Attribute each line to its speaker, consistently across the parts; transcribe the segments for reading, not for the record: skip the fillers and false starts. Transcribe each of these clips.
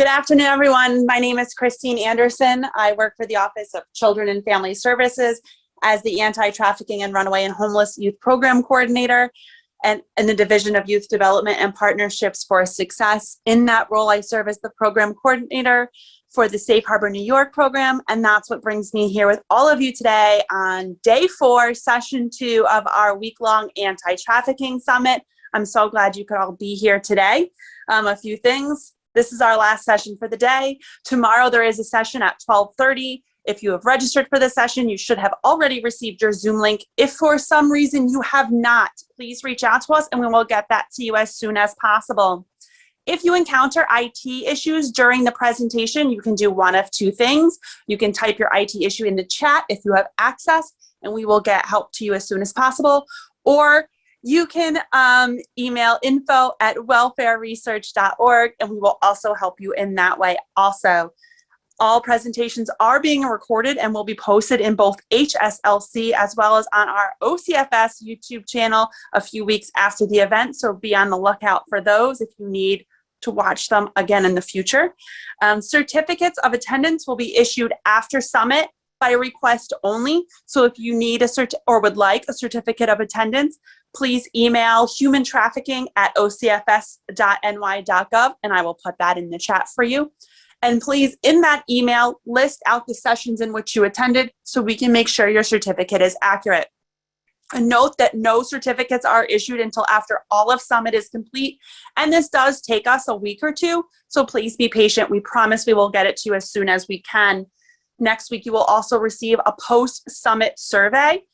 Speaker 1: Good afternoon, everyone. My name is Christine Anderson. I work for the Office of Children and Family Services as the Anti-Trafficking and Runaway and Homeless Youth Program Coordinator and in the Division of Youth Development and Partnerships for Success. In that role, I serve as the Program Coordinator for the Safe Harbor New York program, and that's what brings me here with all of you today on day 4, session 2 of our week-long Anti-Trafficking Summit. I'm so glad you could all be here today. A few things. This is our last session for the day. Tomorrow there is a session at 12:30. If you have registered for the session, you should have already received your Zoom link. If for some reason you have not, please reach out to us and we will get that to you as soon as possible. If you encounter IT issues during the presentation, you can do one of two things. You can type your IT issue in the chat if you have access, and we will get help to you as soon as possible. Or you can email info@welfareresearch.org, and we will also help you in that way also. All presentations are being recorded and will be posted in both HSLC as well as on our OCFS YouTube channel a few weeks after the event, so be on the lookout for those if you need to watch them again in the future. Certificates of attendance will be issued after Summit by request only. So if you need or would like a certificate of attendance, please email humantrafficking@ocfs.ny.gov, and I will put that in the chat for you. And please, in that email, list out the sessions in which you attended so we can make sure your certificate is accurate. And note that no certificates are issued until after all of Summit is complete, and this does take us a week or two, so please be patient. We promise we will get it to you as soon as we can. Next week, you will also receive a post-Summit survey.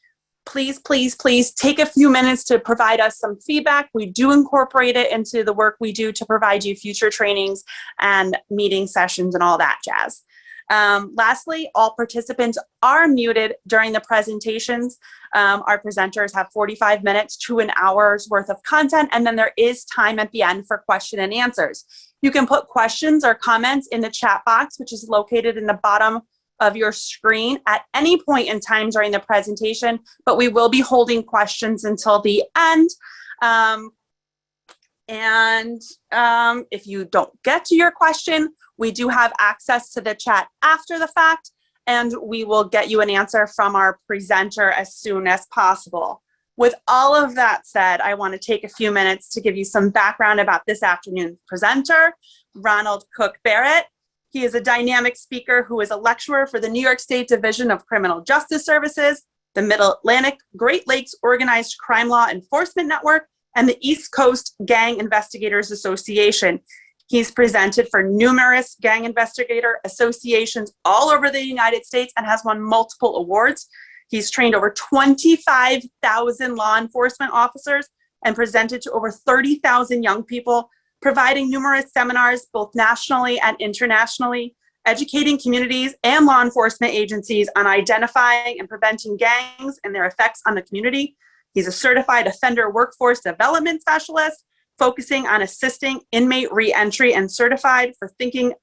Speaker 1: Please, please, please take a few minutes to provide us some feedback. We do incorporate it into the work we do to provide you future trainings and meeting sessions and all that jazz. Lastly, all participants are muted during the presentations. Our presenters have 45 minutes to an hour's worth of content, and then there is time at the end for question and answers. You can put questions or comments in the chat box, which is located in the bottom of your screen at any point in time during the presentation, but we will be holding questions until the end. If you don't get to your question, we do have access to the chat after the fact, and we will get you an answer from our presenter as soon as possible. With all of that said, I want to take a few minutes to give you some background about this afternoon's presenter, Ronald Cook Barrett. He is a dynamic speaker who is a lecturer for the New York State Division of Criminal Justice Services, the Middle Atlantic Great Lakes Organized Crime Law Enforcement Network, and the East Coast Gang Investigators Association. He's presented for numerous gang investigator associations all over the United States and has won multiple awards. He's trained over 25,000 law enforcement officers and presented to over 30,000 young people, providing numerous seminars both nationally and internationally, educating communities and law enforcement agencies on identifying and preventing gangs and their effects on the community. He's a certified offender workforce development specialist, focusing on assisting inmate reentry, and certified for thinking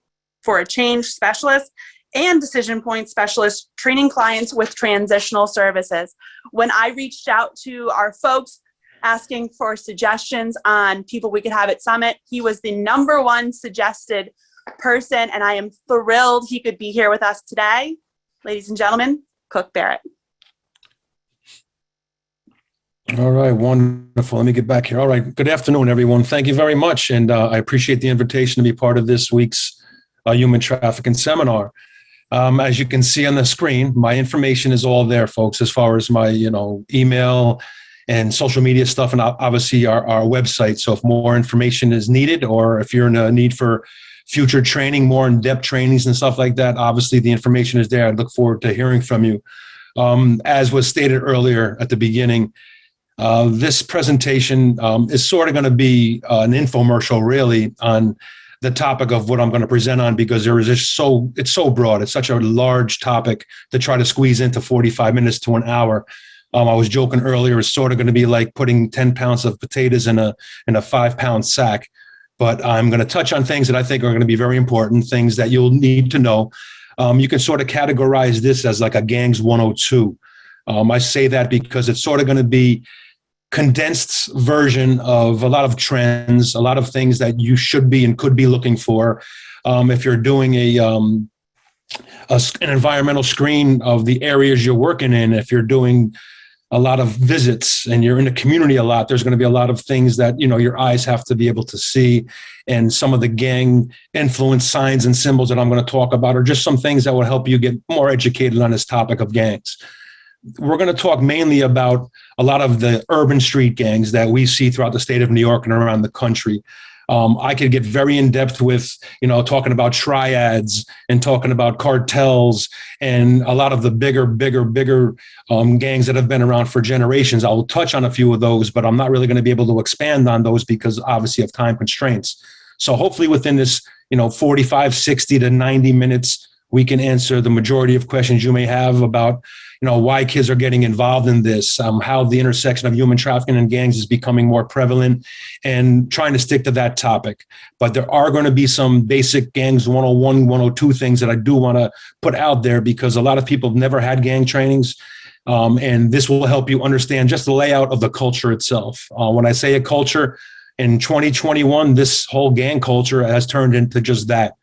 Speaker 1: for a change specialist and decision point specialist, training clients with transitional services. When I reached out to our folks asking for suggestions on people we could have at Summit, he was the #1 suggested person, and I am thrilled he could be here with us today. Ladies and gentlemen, Cook Barrett.
Speaker 2: All right, wonderful. Let me get back here. All right, good afternoon, everyone. Thank you very much, and I appreciate the invitation to be part of this week's Human Trafficking Seminar. As you can see on the screen, my information is all there, folks, as far as my email and social media stuff, and obviously our website. So if more information is needed, or if you're in a need for future training, more in-depth trainings and stuff like that, obviously the information is there. I look forward to hearing from you. As was stated earlier at the beginning, this presentation is sort of going to be an infomercial, really, on the topic of what I'm going to present on, because it's so broad. It's such a large topic to try to squeeze into 45 minutes to an hour. I was joking earlier, it's sort of going to be like putting 10 pounds of potatoes in a 5-pound sack. But I'm going to touch on things that I think are going to be very important, things that you'll need to know. You can sort of categorize this as like a Gangs 102. I say that because it's sort of going to be condensed version of a lot of trends, a lot of things that you should be and could be looking for. If you're doing an environmental screen of the areas you're working in, if you're doing a lot of visits and you're in the community a lot, there's going to be a lot of things that, your eyes have to be able to see. And some of the gang influence signs and symbols that I'm going to talk about are just some things that will help you get more educated on this topic of gangs. We're going to talk mainly about a lot of the urban street gangs that we see throughout the state of New York and around the country. I could get very in depth with, talking about triads and talking about cartels and a lot of the bigger gangs that have been around for generations. I will touch on a few of those, but I'm not really going to be able to expand on those because obviously of time constraints. So hopefully within this, 45, 60 to 90 minutes, we can answer the majority of questions you may have about, why kids are getting involved in this, how the intersection of human trafficking and gangs is becoming more prevalent, and trying to stick to that topic. But there are going to be some basic gangs 101, 102 things that I do want to put out there because a lot of people have never had gang trainings. And this will help you understand just the layout of the culture itself. When I say a culture, in 2021, this whole gang culture has turned into just that.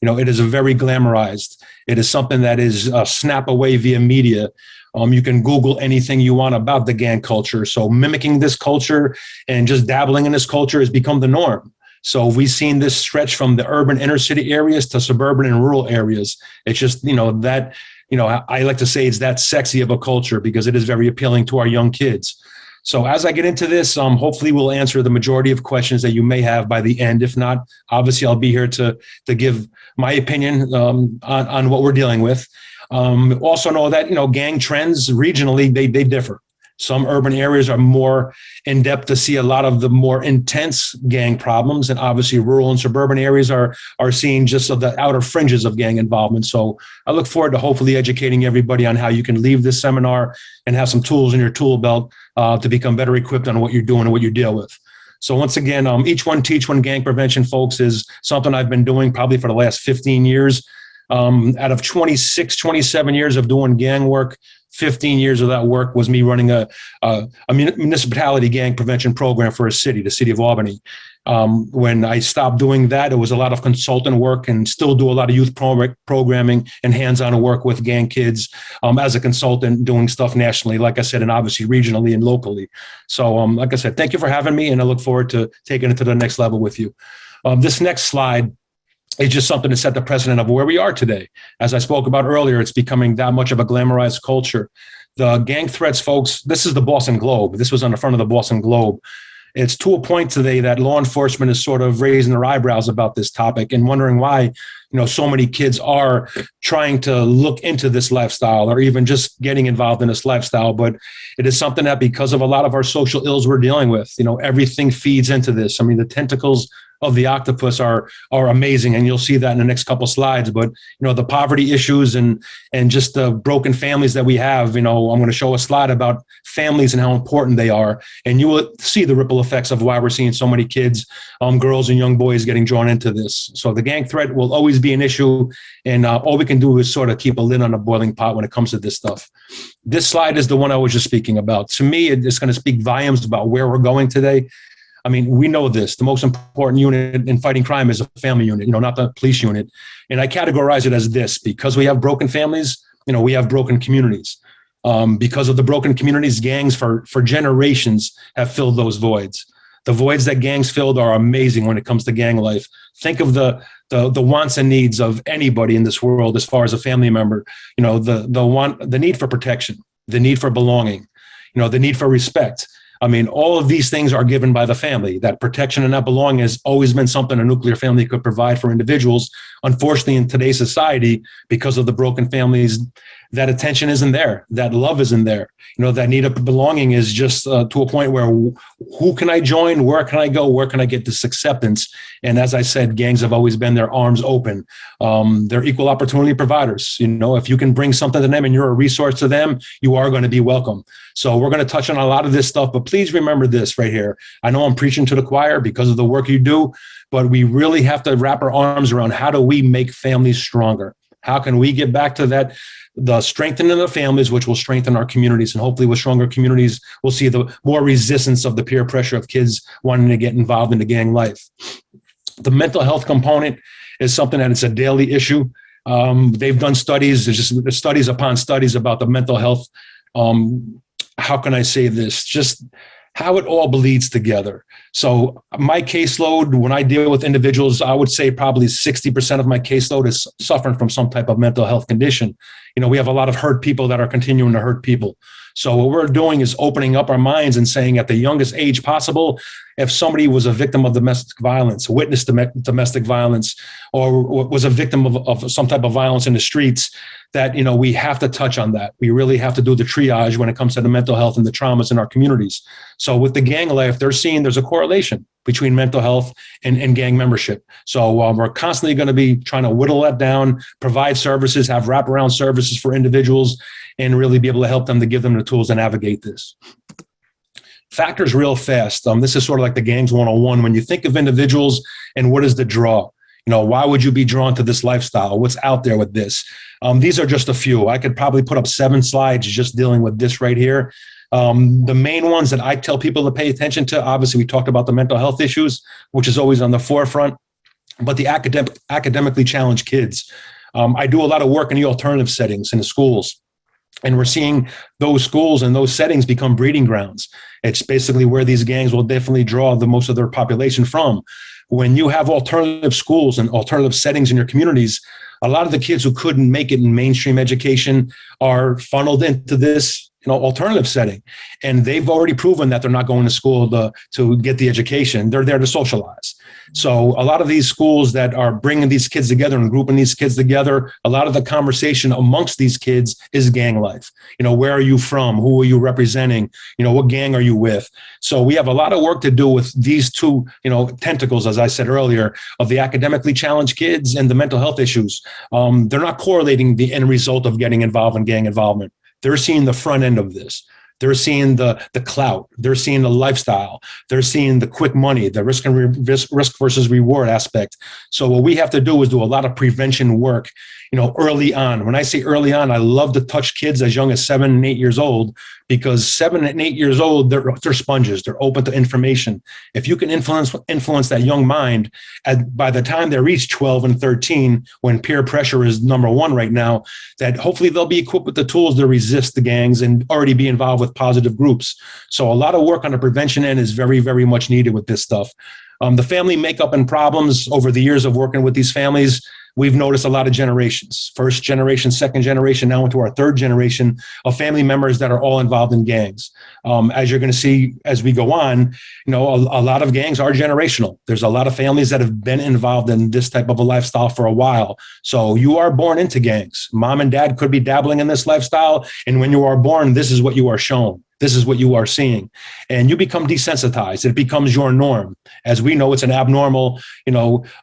Speaker 2: It is very glamorized. It is something that is a snap away via media. You can Google anything you want about the gang culture. So mimicking this culture and just dabbling in this culture has become the norm. So we've seen this stretch from the urban inner city areas to suburban and rural areas. It's just, I like to say it's that sexy of a culture because it is very appealing to our young kids. So as I get into this, hopefully we'll answer the majority of questions that you may have by the end. If not, obviously I'll be here to give my opinion on what we're dealing with. Also know that, gang trends regionally, they differ. Some urban areas are more in depth to see a lot of the more intense gang problems. And obviously rural and suburban areas are seeing just the outer fringes of gang involvement. So I look forward to hopefully educating everybody on how you can leave this seminar and have some tools in your tool belt to become better equipped on what you're doing and what you deal with. So once again, Each One Teach One gang prevention, folks, is something I've been doing probably for the last 15 years. Out of 26, 27 years of doing gang work, 15 years of that work was me running a municipality gang prevention program for a city, the city of Albany. When I stopped doing that, it was a lot of consultant work and still do a lot of youth programming and hands-on work with gang kids as a consultant doing stuff nationally, like I said, and obviously regionally and locally. So like I said, thank you for having me, and I look forward to taking it to the next level with you. This next slide is just something to set the precedent of where we are today. As I spoke about earlier, it's becoming that much of a glamorized culture. The gang threats, folks, this is the Boston Globe. This was on the front of the Boston Globe. It's to a point today that law enforcement is sort of raising their eyebrows about this topic and wondering why, so many kids are trying to look into this lifestyle or even just getting involved in this lifestyle. But it is something that because of a lot of our social ills we're dealing with, everything feeds into this. I mean, the tentacles of the octopus are amazing, and you'll see that in the next couple of slides. But the poverty issues and just the broken families that we have. I'm going to show a slide about families and how important they are, and you will see the ripple effects of why we're seeing so many kids, girls and young boys getting drawn into this. So the gang threat will always be an issue, and all we can do is sort of keep a lid on a boiling pot when it comes to this stuff. This slide is the one I was just speaking about. To me, it's going to speak volumes about where we're going today. I mean, we know this. The most important unit in fighting crime is a family unit, not the police unit. And I categorize it as this: because we have broken families, we have broken communities. Because of the broken communities, gangs for generations have filled those voids. The voids that gangs filled are amazing when it comes to gang life. Think of the wants and needs of anybody in this world as far as a family member. The need for protection, the need for belonging, the need for respect. I mean, all of these things are given by the family. That protection and that belonging has always been something a nuclear family could provide for individuals. Unfortunately, in today's society, because of the broken families, that attention isn't there. That love isn't there. That need of belonging is just to a point where who can I join? Where can I go? Where can I get this acceptance? And as I said, gangs have always been their arms open. They're equal opportunity providers. If you can bring something to them and you're a resource to them, you are going to be welcome. So we're going to touch on a lot of this stuff, but please remember this right here. I know I'm preaching to the choir because of the work you do, but we really have to wrap our arms around how do we make families stronger? How can we get back to that the strengthening of the families, which will strengthen our communities. And hopefully with stronger communities, we'll see the more resistance of the peer pressure of kids wanting to get involved in the gang life. The mental health component is something that it's a daily issue. They've done studies, there's just studies upon studies about the mental health. How can I say this? Just how it all bleeds together. So my caseload, when I deal with individuals, I would say probably 60% of my caseload is suffering from some type of mental health condition. We have a lot of hurt people that are continuing to hurt people. So what we're doing is opening up our minds and saying at the youngest age possible, if somebody was a victim of domestic violence, witnessed domestic violence, or was a victim of some type of violence in the streets, that, we have to touch on that. We really have to do the triage when it comes to the mental health and the traumas in our communities. So with the gang life, they're seeing there's a correlation between mental health and gang membership. So we're constantly going to be trying to whittle that down, provide services, have wraparound services for individuals, and really be able to help them to give them the tools to navigate this. Factors real fast. This is sort of like the gangs 101. When you think of individuals and what is the draw, why would you be drawn to this lifestyle? What's out there with this? These are just a few. I could probably put up 7 slides just dealing with this right here. The main ones that I tell people to pay attention to, obviously we talked about the mental health issues, which is always on the forefront, but the academically challenged kids. I do a lot of work in the alternative settings in the schools. And we're seeing those schools and those settings become breeding grounds. It's basically where these gangs will definitely draw the most of their population from. When you have alternative schools and alternative settings in your communities, a lot of the kids who couldn't make it in mainstream education are funneled into this alternative setting. And they've already proven that they're not going to school to get the education. They're there to socialize. So a lot of these schools that are bringing these kids together and grouping these kids together, a lot of the conversation amongst these kids is gang life. Where are you from? Who are you representing? What gang are you with? So we have a lot of work to do with these two, tentacles, as I said earlier, of the academically challenged kids and the mental health issues. They're not correlating the end result of getting involved in gang involvement. They're seeing the front end of this. They're seeing the clout. They're seeing the lifestyle. They're seeing the quick money, the risk versus reward aspect. So what we have to do is do a lot of prevention work, early on. When I say early on, I love to touch kids as young as 7 and 8 years old, because 7 and 8 years old, they're sponges. They're open to information. If you can influence that young mind, by the time they reach 12 and 13, when peer pressure is number one right now, that hopefully they'll be equipped with the tools to resist the gangs and already be involved with positive groups. So a lot of work on the prevention end is very, very much needed with this stuff. The family makeup and problems over the years of working with these families, we've noticed a lot of generations, first generation, second generation, now into our third generation of family members that are all involved in gangs. As you're going to see as we go on, a lot of gangs are generational. There's a lot of families that have been involved in this type of a lifestyle for a while. So you are born into gangs. Mom and dad could be dabbling in this lifestyle. And when you are born, this is what you are shown. This is what you are seeing, and you become desensitized. It becomes your norm. As we know, it's an abnormal,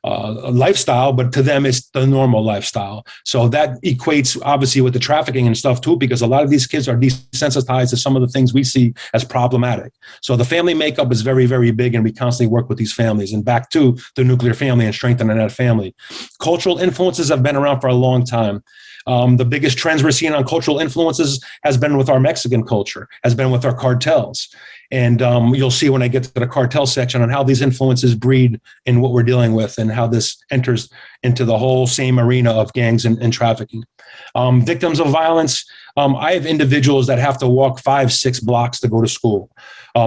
Speaker 2: lifestyle, but to them, it's the normal lifestyle. So that equates obviously with the trafficking and stuff too, because a lot of these kids are desensitized to some of the things we see as problematic. So the family makeup is very, very big, and we constantly work with these families. And back to the nuclear family and strengthening that family. Cultural influences have been around for a long time. The biggest trends we're seeing on cultural influences has been with our Mexican culture, has been with our cartels. And you'll see when I get to the cartel section on how these influences breed in what we're dealing with and how this enters into the whole same arena of gangs and trafficking. Victims of violence, I have individuals that have to walk 5-6 blocks to go to school.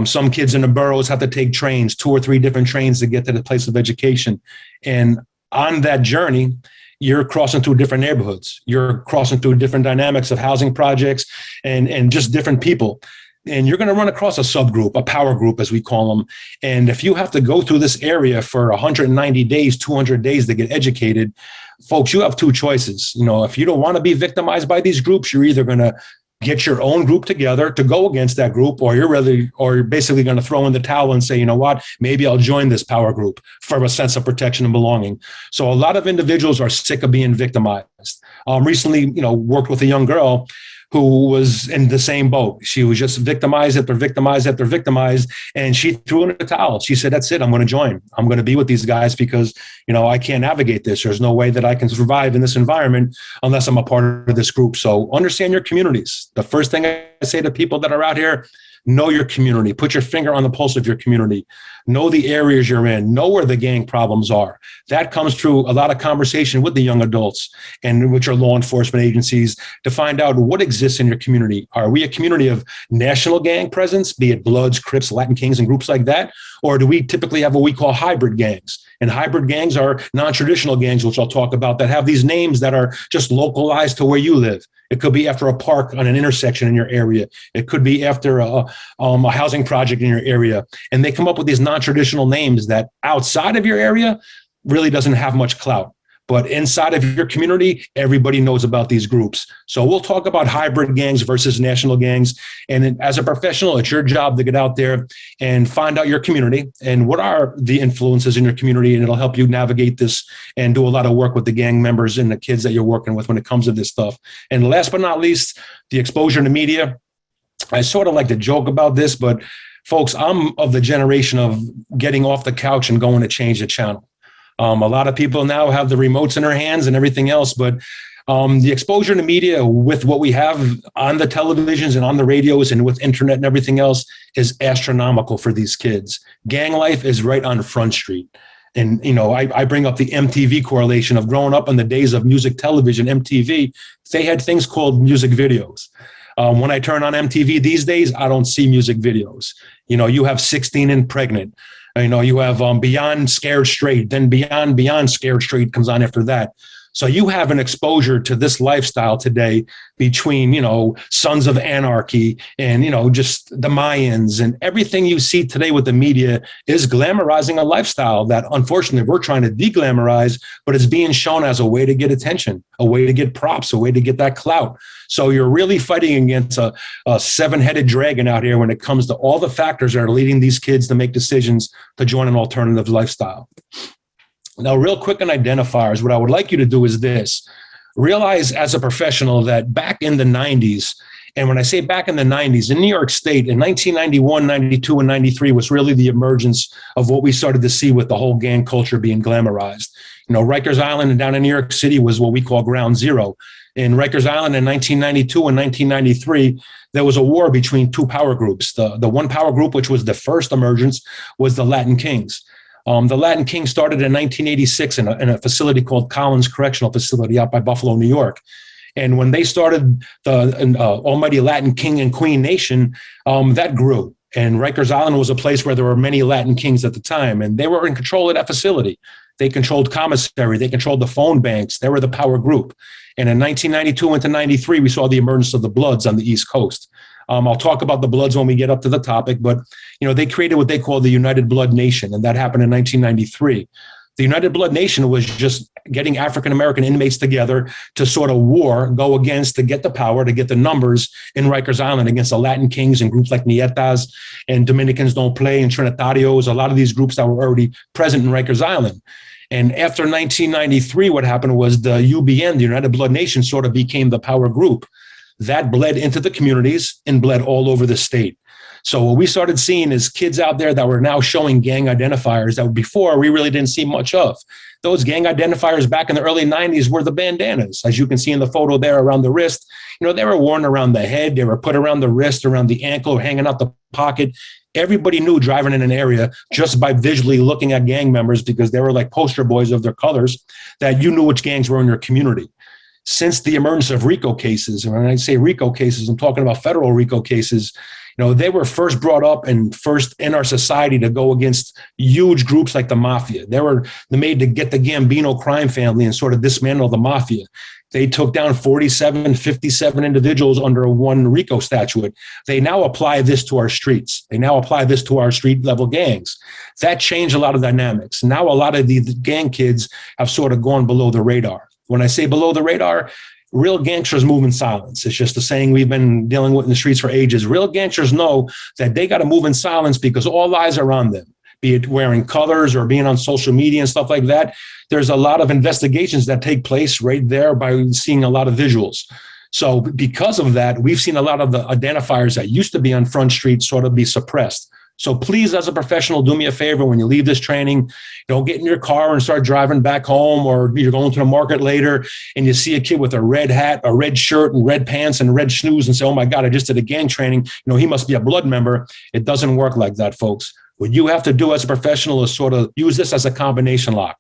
Speaker 2: Some kids in the boroughs have to take trains, 2 or 3 different trains to get to the place of education. And on that journey, you're crossing through different neighborhoods. You're crossing through different dynamics of housing projects and just different people. And you're going to run across a subgroup, a power group, as we call them. And if you have to go through this area for 190 days, 200 days to get educated, folks, you have 2 choices. If you don't want to be victimized by these groups, you're either going to get your own group together to go against that group, or you're basically going to throw in the towel and say, maybe I'll join this power group for a sense of protection and belonging. So a lot of individuals are sick of being victimized. Recently, worked with a young girl who was in the same boat. She was just victimized after victimized after victimized, and she threw in a towel. She said, that's it. I'm going to join. I'm going to be with these guys because, I can't navigate this. There's no way that I can survive in this environment unless I'm a part of this group. So understand your communities. The first thing I say to people that are out here, know your community. Put your finger on the pulse of your community. Know the areas you're in. Know where the gang problems are. That comes through a lot of conversation with the young adults and with your law enforcement agencies to find out what exists in your community. Are we a community of national gang presence, be it Bloods, Crips, Latin Kings, and groups like that? Or do we typically have what we call hybrid gangs? And hybrid gangs are non-traditional gangs, which I'll talk about, that have these names that are just localized to where you live. It could be after a park on an intersection in your area. It could be after a housing project in your area. And they come up with these non-traditional names that outside of your area really doesn't have much clout. But inside of your community, everybody knows about these groups. So we'll talk about hybrid gangs versus national gangs. And as a professional, it's your job to get out there and find out your community and what are the influences in your community. And it'll help you navigate this and do a lot of work with the gang members and the kids that you're working with when it comes to this stuff. And last but not least, the exposure to media. I sort of like to joke about this, but folks, I'm of the generation of getting off the couch and going to change the channel. A lot of people now have the remotes in their hands and everything else, but the exposure to media with what we have on the televisions and on the radios and with internet and everything else is astronomical for these kids. Gang life is right on Front Street. And, I bring up the MTV correlation of growing up in the days of music television, MTV. They had things called music videos. When I turn on MTV these days, I don't see music videos. You have 16 and Pregnant. You have Beyond Scared Straight, then Beyond Scared Straight comes on after that. So you have an exposure to this lifestyle today between, Sons of Anarchy and, just the Mayans, and everything you see today with the media is glamorizing a lifestyle that unfortunately we're trying to de-glamorize, but it's being shown as a way to get attention, a way to get props, a way to get that clout. So you're really fighting against a seven-headed dragon out here when it comes to all the factors that are leading these kids to make decisions to join an alternative lifestyle. Now, real quick on identifiers, what I would like you to do is this. Realize as a professional that back in the 90s, and when I say back in the 90s, in New York State, in 1991, 92, and 93 was really the emergence of what we started to see with the whole gang culture being glamorized. Rikers Island and down in New York City was what we call ground zero. In Rikers Island in 1992 and 1993, there was a war between two power groups. The one power group, which was the first emergence, was the Latin Kings. The Latin Kings started in 1986 in a facility called Collins Correctional Facility out by Buffalo, New York. And when they started the Almighty Latin King and Queen Nation, that grew. And Rikers Island was a place where there were many Latin kings at the time, and they were in control of that facility. They controlled commissary. They controlled the phone banks. They were the power group. And in 1992 into 93, we saw the emergence of the Bloods on the East Coast. I'll talk about the Bloods when we get up to the topic, but they created what they call the United Blood Nation, and that happened in 1993. The United Blood Nation was just getting African-American inmates together to sort of go against, to get the power, to get the numbers in Rikers Island against the Latin Kings and groups like Nietas and Dominicans Don't Play and Trinitarios, a lot of these groups that were already present in Rikers Island. And after 1993, what happened was the UBN, the United Blood Nation, sort of became the power group. That bled into the communities and bled all over the state. So what we started seeing is kids out there that were now showing gang identifiers that before we really didn't see much of. Those gang identifiers back in the early 90s were the bandanas, as you can see in the photo there around the wrist. They were worn around the head, they were put around the wrist, around the ankle, or hanging out the pocket. Everybody knew driving in an area just by visually looking at gang members, because they were like poster boys of their colors, that you knew which gangs were in your community. Since the emergence of RICO cases, and when I say RICO cases, I'm talking about federal RICO cases, they were first brought up and first in our society to go against huge groups like the mafia. They were made to get the Gambino crime family and sort of dismantle the mafia. They took down 57 individuals under one RICO statute. They now apply this to our streets. They now apply this to our street level gangs. That changed a lot of dynamics. Now a lot of the gang kids have sort of gone below the radar. When I say below the radar, real gangsters move in silence. It's just a saying we've been dealing with in the streets for ages. Real gangsters know that they got to move in silence because all eyes are on them, be it wearing colors or being on social media and stuff like that. There's a lot of investigations that take place right there by seeing a lot of visuals. So because of that, we've seen a lot of the identifiers that used to be on Front Street sort of be suppressed. So please, as a professional, do me a favor. When you leave this training, don't get in your car and start driving back home, or you're going to the market later and you see a kid with a red hat, a red shirt and red pants and red shoes and say, oh my God, I just did a gang training. He must be a blood member. It doesn't work like that, folks. What you have to do as a professional is sort of use this as a combination lock.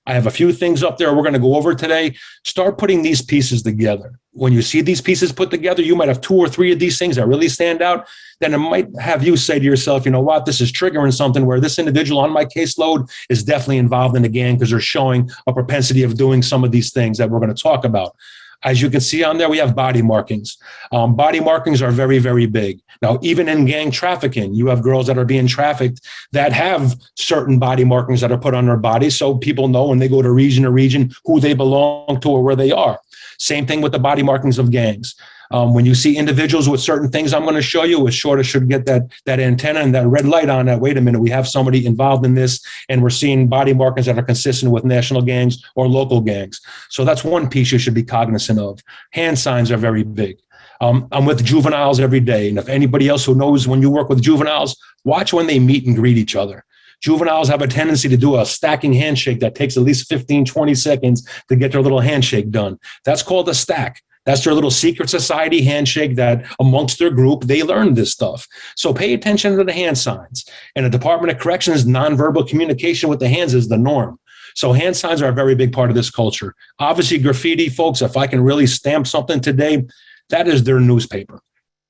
Speaker 2: I have a few things up there we're going to go over today. Start putting these pieces together. When you see these pieces put together, you might have 2 or 3 of these things that really stand out. Then it might have you say to yourself, you know what, this is triggering something where this individual on my caseload is definitely involved in the gang because they're showing a propensity of doing some of these things that we're going to talk about. As you can see on there, we have body markings. Body markings are very, very big. Now, even in gang trafficking, you have girls that are being trafficked that have certain body markings that are put on their bodies so people know when they go to region to region who they belong to or where they are. Same thing with the body markings of gangs. When you see individuals with certain things I'm going to show you, it sort of should get that antenna and that red light on that. Wait a minute, we have somebody involved in this, and we're seeing body markings that are consistent with national gangs or local gangs. So that's one piece you should be cognizant of. Hand signs are very big. I'm with juveniles every day, and if anybody else who knows, when you work with juveniles, watch when they meet and greet each other. Juveniles have a tendency to do a stacking handshake that takes at least 15, 20 seconds to get their little handshake done. That's called a stack. That's their little secret society handshake that amongst their group, they learn this stuff. So pay attention to the hand signs. And the Department of Corrections, nonverbal communication with the hands is the norm. So hand signs are a very big part of this culture. Obviously, graffiti, folks, if I can really stamp something today, that is their newspaper.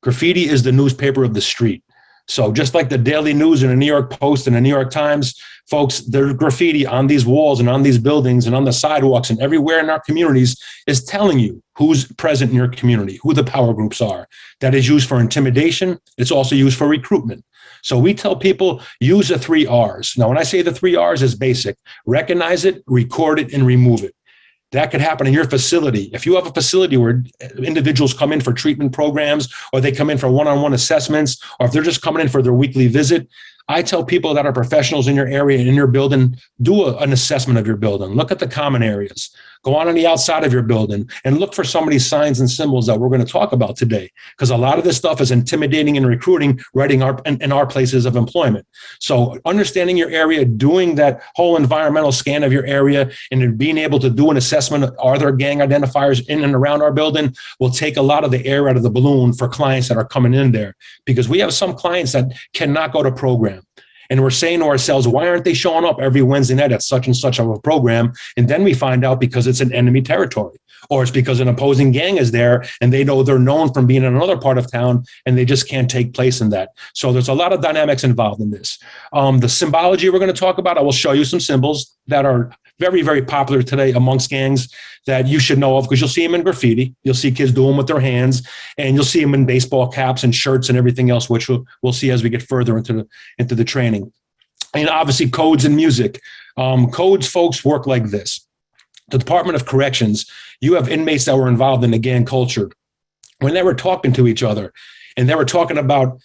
Speaker 2: Graffiti is the newspaper of the street. So just like the Daily News and the New York Post and the New York Times, folks, there's graffiti on these walls and on these buildings and on the sidewalks and everywhere in our communities is telling you who's present in your community, who the power groups are. That is used for intimidation. It's also used for recruitment. So we tell people, use the 3 R's. Now, when I say the 3 R's is basic, recognize it, record it, and remove it. That could happen in your facility. If you have a facility where individuals come in for treatment programs, or they come in for one-on-one assessments, or if they're just coming in for their weekly visit, I tell people that are professionals in your area and in your building, do an assessment of your building. Look at the common areas. Go on the outside of your building and look for some of these signs and symbols that we're going to talk about today, because a lot of this stuff is intimidating and recruiting right in our places of employment. So understanding your area, doing that whole environmental scan of your area, and being able to do an assessment of are there gang identifiers in and around our building will take a lot of the air out of the balloon for clients that are coming in there, because we have some clients that cannot go to program. And we're saying to ourselves, why aren't they showing up every Wednesday night at such and such of a program? And then we find out because it's an enemy territory, or it's because an opposing gang is there and they know they're known from being in another part of town and they just can't take place in that. So there's a lot of dynamics involved in this. The symbology we're going to talk about, I will show you some symbols that are very, very popular today amongst gangs that you should know of, because you'll see them in graffiti. You'll see kids do them with their hands, and you'll see them in baseball caps and shirts and everything else, which we'll see as we get further into the training. And obviously codes and music. Codes, folks, work like this. The Department of Corrections, you have inmates that were involved in the gang culture. When they were talking to each other, and they were talking about,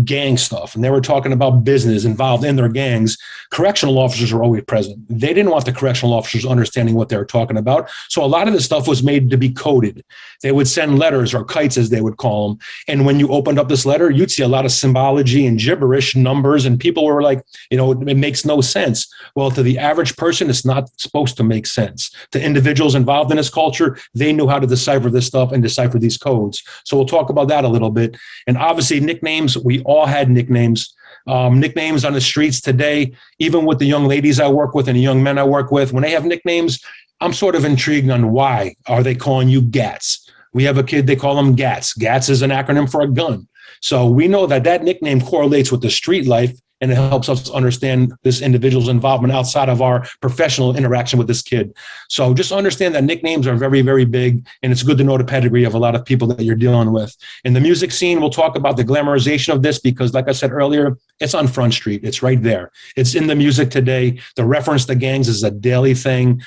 Speaker 2: gang stuff, and they were talking about business involved in their gangs, correctional officers were always present. They didn't want the correctional officers understanding what they were talking about. So a lot of this stuff was made to be coded. They would send letters, or kites as they would call them. And when you opened up this letter, you'd see a lot of symbology and gibberish numbers, and people were like, it makes no sense. Well, to the average person, it's not supposed to make sense. To individuals involved in this culture, they knew how to decipher this stuff and decipher these codes. So we'll talk about that a little bit. And obviously nicknames, we all had nicknames. Nicknames on the streets today, even with the young ladies I work with and the young men I work with, when they have nicknames, I'm sort of intrigued on why are they calling you Gats? We have a kid, they call him Gats. Gats is an acronym for a gun. So we know that nickname correlates with the street life, and it helps us understand this individual's involvement outside of our professional interaction with this kid. So just understand that nicknames are very, very big, and it's good to know the pedigree of a lot of people that you're dealing with. In the music scene, we'll talk about the glamorization of this because, like I said earlier, it's on Front Street. It's right there. It's in the music today. The reference to gangs is a daily thing.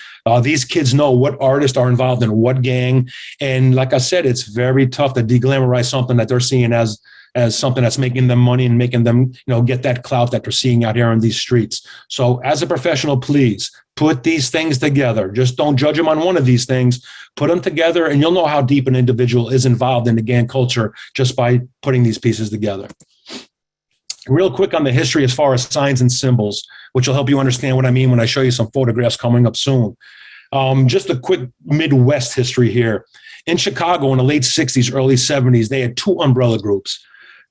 Speaker 2: These kids know what artists are involved in what gang. And like I said, it's very tough to deglamorize something that they're seeing as as something that's making them money and making them, get that clout that they're seeing out here on these streets. So as a professional, please put these things together. Just don't judge them on one of these things. Put them together and you'll know how deep an individual is involved in the gang culture just by putting these pieces together. Real quick on the history as far as signs and symbols, which will help you understand what I mean when I show you some photographs coming up soon. Just a quick Midwest history here. In Chicago in the late 60s, early 70s, they had two umbrella groups.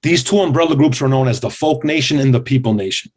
Speaker 2: These two umbrella groups were known as the Folk Nation and the People Nation.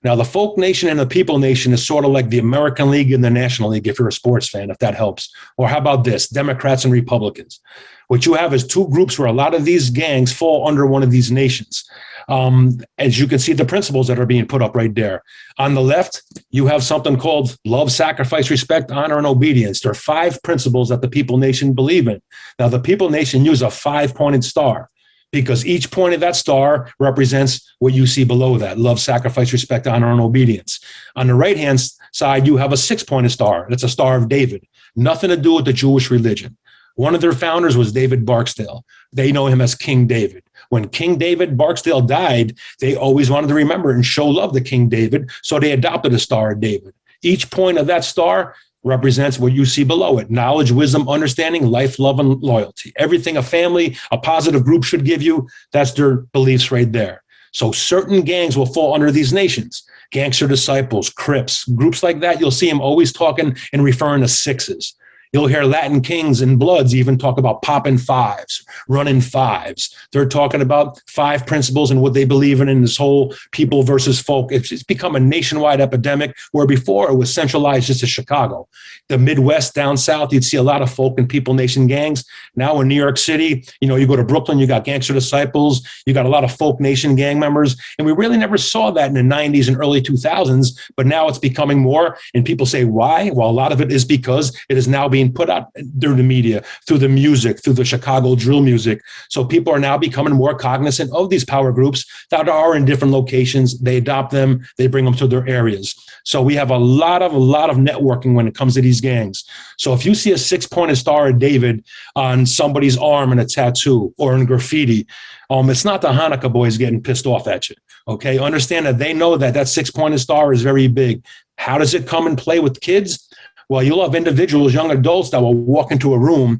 Speaker 2: Now, the Folk Nation and the People Nation is sort of like the American League and the National League, if you're a sports fan, if that helps. Or how about this, Democrats and Republicans? What you have is two groups where a lot of these gangs fall under one of these nations. As you can see, the principles that are being put up right there. On the left, you have something called love, sacrifice, respect, honor, and obedience. There are 5 principles that the People Nation believe in. Now, the People Nation use a 5-pointed star because each point of that star represents what you see below that: love, sacrifice, respect, honor, and obedience. On the right-hand side, you have a 6-pointed star. That's a Star of David. Nothing to do with the Jewish religion. One of their founders was David Barksdale. They know him as King David. When King David Barksdale died, they always wanted to remember and show love to King David, so they adopted a Star of David. Each point of that star represents what you see below it: knowledge, wisdom, understanding, life, love, and loyalty. Everything a family, a positive group should give you, that's their beliefs right there. So certain gangs will fall under these nations. Gangster Disciples, Crips, groups like that, you'll see them always talking and referring to 6s. You'll hear Latin Kings and Bloods even talk about popping 5s, running 5s. They're talking about 5 principles and what they believe in this whole people versus folk. It's become a nationwide epidemic where before it was centralized just to Chicago. The Midwest, down south, you'd see a lot of folk and People Nation gangs. Now in New York City, you go to Brooklyn, you got Gangster Disciples, you got a lot of Folk Nation gang members. And we really never saw that in the 90s and early 2000s, but now it's becoming more. And people say, why? Well, a lot of it is because it is now being put out through the media, through the music, through the Chicago drill music. So people are now becoming more cognizant of these power groups that are in different locations. They adopt them, they bring them to their areas. So we have a lot of networking when it comes to these gangs. So if you see a 6-pointed Star of David on somebody's arm in a tattoo or in graffiti, it's not the Hanukkah boys getting pissed off at you. Okay, understand that they know that 6-pointed star is very big. How does it come and play with kids? Well, you'll have individuals, young adults, that will walk into a room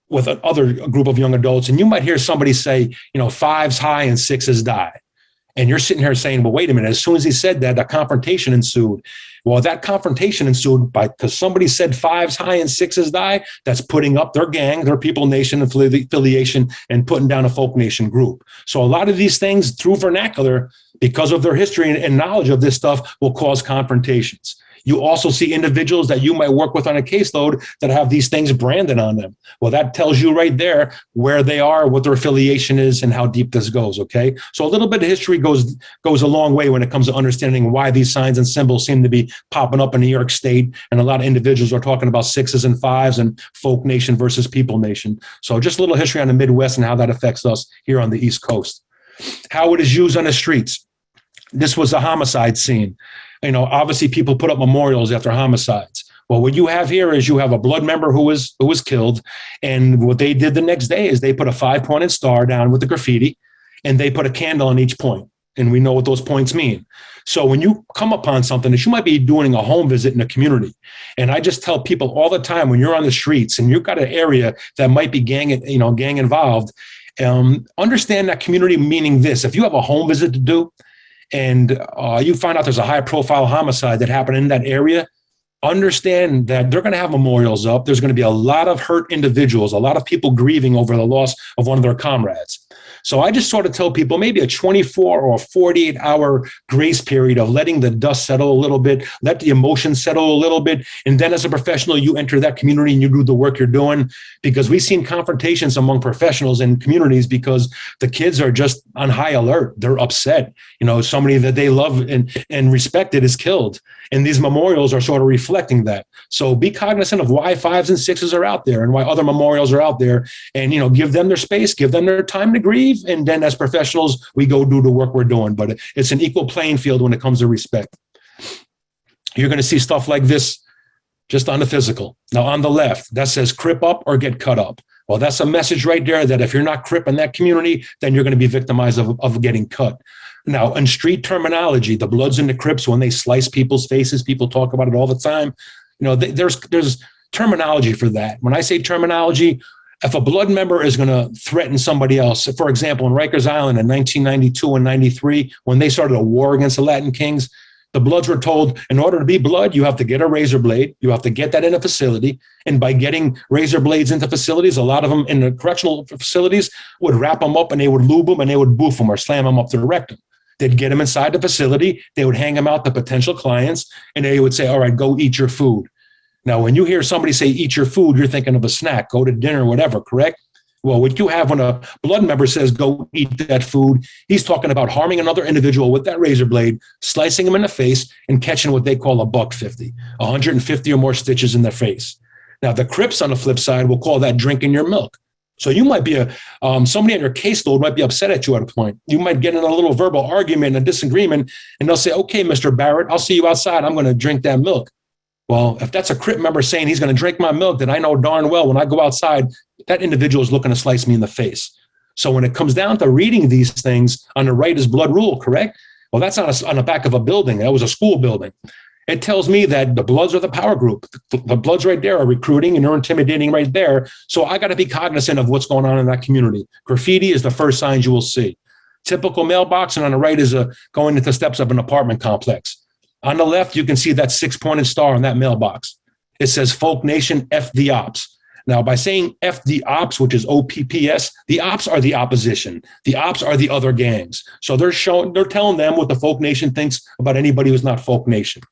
Speaker 2: with another group of young adults, and you might hear somebody say, 5s high and 6s die. And you're sitting here saying, well, wait a minute. As soon as he said that, a confrontation ensued. Well, that confrontation ensued because somebody said 5s high and 6s die. That's putting up their gang, their People Nation affiliation, and putting down a Folk Nation group. So a lot of these things through vernacular, because of their history and knowledge of this stuff, will cause confrontations. You also see individuals that you might work with on a caseload that have these things branded on them. Well, that tells you right there where they are, what their affiliation is, and how deep this goes, okay? So a little bit of history goes a long way when it comes to understanding why these signs and symbols seem to be popping up in New York State, and a lot of individuals are talking about 6s and 5s and Folk Nation versus People Nation. So just a little history on the Midwest and how that affects us here on the East Coast. How it is used on the streets. This was a homicide scene. Obviously people put up memorials after homicides. Well, what you have here is you have a blood member who was killed. And what they did the next day is they put a 5-pointed star down with the graffiti, and they put a candle on each point. And we know what those points mean. So when you come upon something that you might be doing a home visit in a community, and I just tell people all the time, when you're on the streets and you've got an area that might be gang involved, understand that community meaning this. If you have a home visit to do, and you find out there's a high-profile homicide that happened in that area, understand that they're going to have memorials up. There's going to be a lot of hurt individuals, a lot of people grieving over the loss of one of their comrades. So I just sort of tell people maybe a 24 or 48-hour grace period of letting the dust settle a little bit, let the emotions settle a little bit, and then as a professional, you enter that community and you do the work you're doing, because we've seen confrontations among professionals in communities because the kids are just on high alert. They're upset. Somebody that they love and respected is killed. And these memorials are sort of reflecting that. So be cognizant of why 5s and 6s are out there and why other memorials are out there, and, give them their space, give them their time to grieve. And then as professionals, we go do the work we're doing. But it's an equal playing field when it comes to respect. You're going to see stuff like this just on the physical. Now, on the left, that says crip up or get cut up. Well, that's a message right there that if you're not Crip in that community, then you're going to be victimized of getting cut. Now, in street terminology, the Bloods and the Crips, when they slice people's faces, people talk about it all the time. There's terminology for that. When I say terminology, if a Blood member is going to threaten somebody else, for example, in Rikers Island in 1992 and 93, when they started a war against the Latin Kings, the Bloods were told, in order to be Blood, you have to get a razor blade. You have to get that in a facility. And by getting razor blades into facilities, a lot of them in the correctional facilities would wrap them up and they would lube them and they would boof them or slam them up the rectum. They'd get them inside the facility. They would hang them out to potential clients and they would say, all right, go eat your food. Now, when you hear somebody say, eat your food, you're thinking of a snack, go to dinner, whatever, correct? Well, what you have when a Blood member says, go eat that food, he's talking about harming another individual with that razor blade, slicing him in the face, and catching what they call a $150, 150 or more stitches in their face. Now, the Crips on the flip side will call that drinking your milk. So you might be somebody on your caseload might be upset at you at a point. You might get in a little verbal argument, a disagreement, and they'll say, okay, Mr. Barrett, I'll see you outside. I'm going to drink that milk. Well, if that's a Crip member saying he's going to drink my milk, then I know darn well when I go outside, that individual is looking to slice me in the face. So when it comes down to reading these things, on the right is blood rule, correct? Well, that's on the back of a building. That was a school building. It tells me that the Bloods are the power group. The Bloods right there are recruiting and they're intimidating right there. So I got to be cognizant of what's going on in that community. Graffiti is the first signs you will see. Typical mailbox, and on the right is going into steps of an apartment complex. On the left, you can see that 6-pointed star on that mailbox. It says Folk Nation F the Ops. Now, by saying F the Ops, which is OPPS, the Ops are the opposition. The Ops are the other gangs. So they're telling them what the Folk Nation thinks about anybody who's not Folk Nation.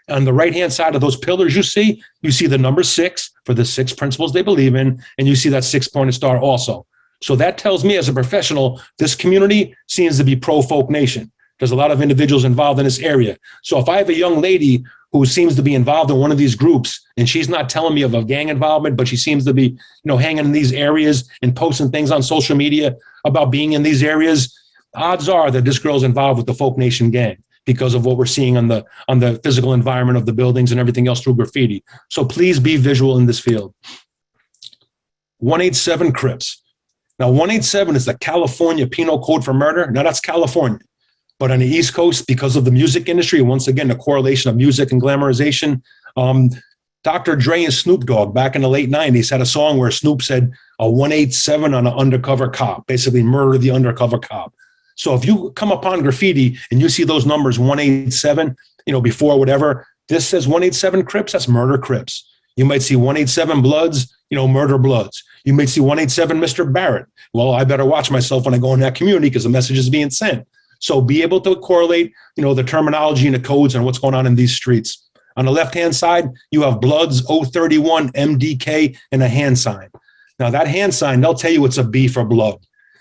Speaker 2: On the right-hand side of those pillars you see the number 6 for the 6 principles they believe in, and you see that 6-pointed star also. So that tells me as a professional, this community seems to be pro-Folk Nation. There's a lot of individuals involved in this area. So if I have a young lady who seems to be involved in one of these groups and she's not telling me of a gang involvement, but she seems to be, hanging in these areas and posting things on social media about being in these areas, odds are that this girl's involved with the Folk Nation gang because of what we're seeing on the physical environment of the buildings and everything else through graffiti. So please be visual in this field. 187 Crips. Now, 187 is the California Penal Code for murder. Now, that's California. But on the East Coast, because of the music industry, once again, the correlation of music and glamorization, Dr. Dre and Snoop Dogg back in the late 90s had a song where Snoop said a 187 on an undercover cop, basically murder the undercover cop. So if you come upon graffiti and you see those numbers 187, before whatever, this says 187 Crips, that's murder Crips. You might see 187 Bloods, murder Bloods. You might see 187 Mr. Barrett. Well, I better watch myself when I go in that community because the message is being sent. So be able to correlate, the terminology and the codes and what's going on in these streets. On the left-hand side, you have Bloods, 031, MDK, and a hand sign. Now that hand sign, they'll tell you it's a B for blood.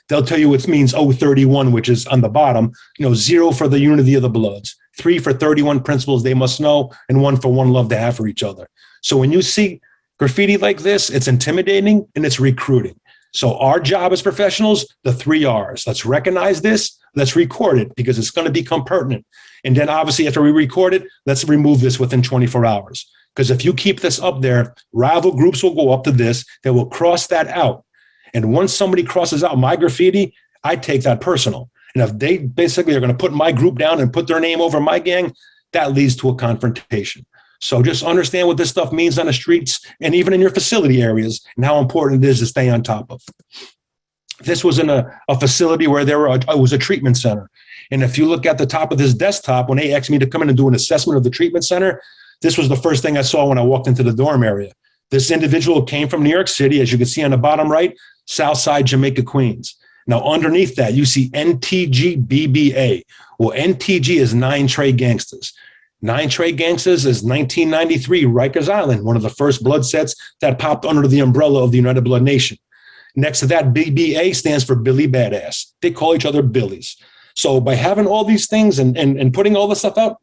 Speaker 2: They'll tell you it means 031, which is on the bottom, 0 for the unity of the Bloods, 3 for 31 principles they must know, and 1 for one love to have for each other. So when you see graffiti like this, it's intimidating and it's recruiting. So our job as professionals, the 3 R's. Let's recognize this. Let's record it because it's going to become pertinent. And then obviously after we record it, let's remove this within 24 hours. Because if you keep this up there, rival groups will go up to this. They will cross that out. And once somebody crosses out my graffiti, I take that personal. And if they basically are going to put my group down and put their name over my gang, that leads to a confrontation. So just understand what this stuff means on the streets and even in your facility areas and how important it is to stay on top of. This was in a facility where it was a treatment center. And if you look at the top of this desktop, when they asked me to come in and do an assessment of the treatment center, this was the first thing I saw when I walked into the dorm area. This individual came from New York City, as you can see on the bottom right, Southside Jamaica, Queens. Now, underneath that, you see NTG BBA. Well, NTG is 9 Trey Gangsters. 9 Trey Gangsters is 1993, Rikers Island, one of the first blood sets that popped under the umbrella of the United Blood Nation. Next to that, BBA stands for Billy Badass. They call each other Billies. So by having all these things and putting all this stuff out,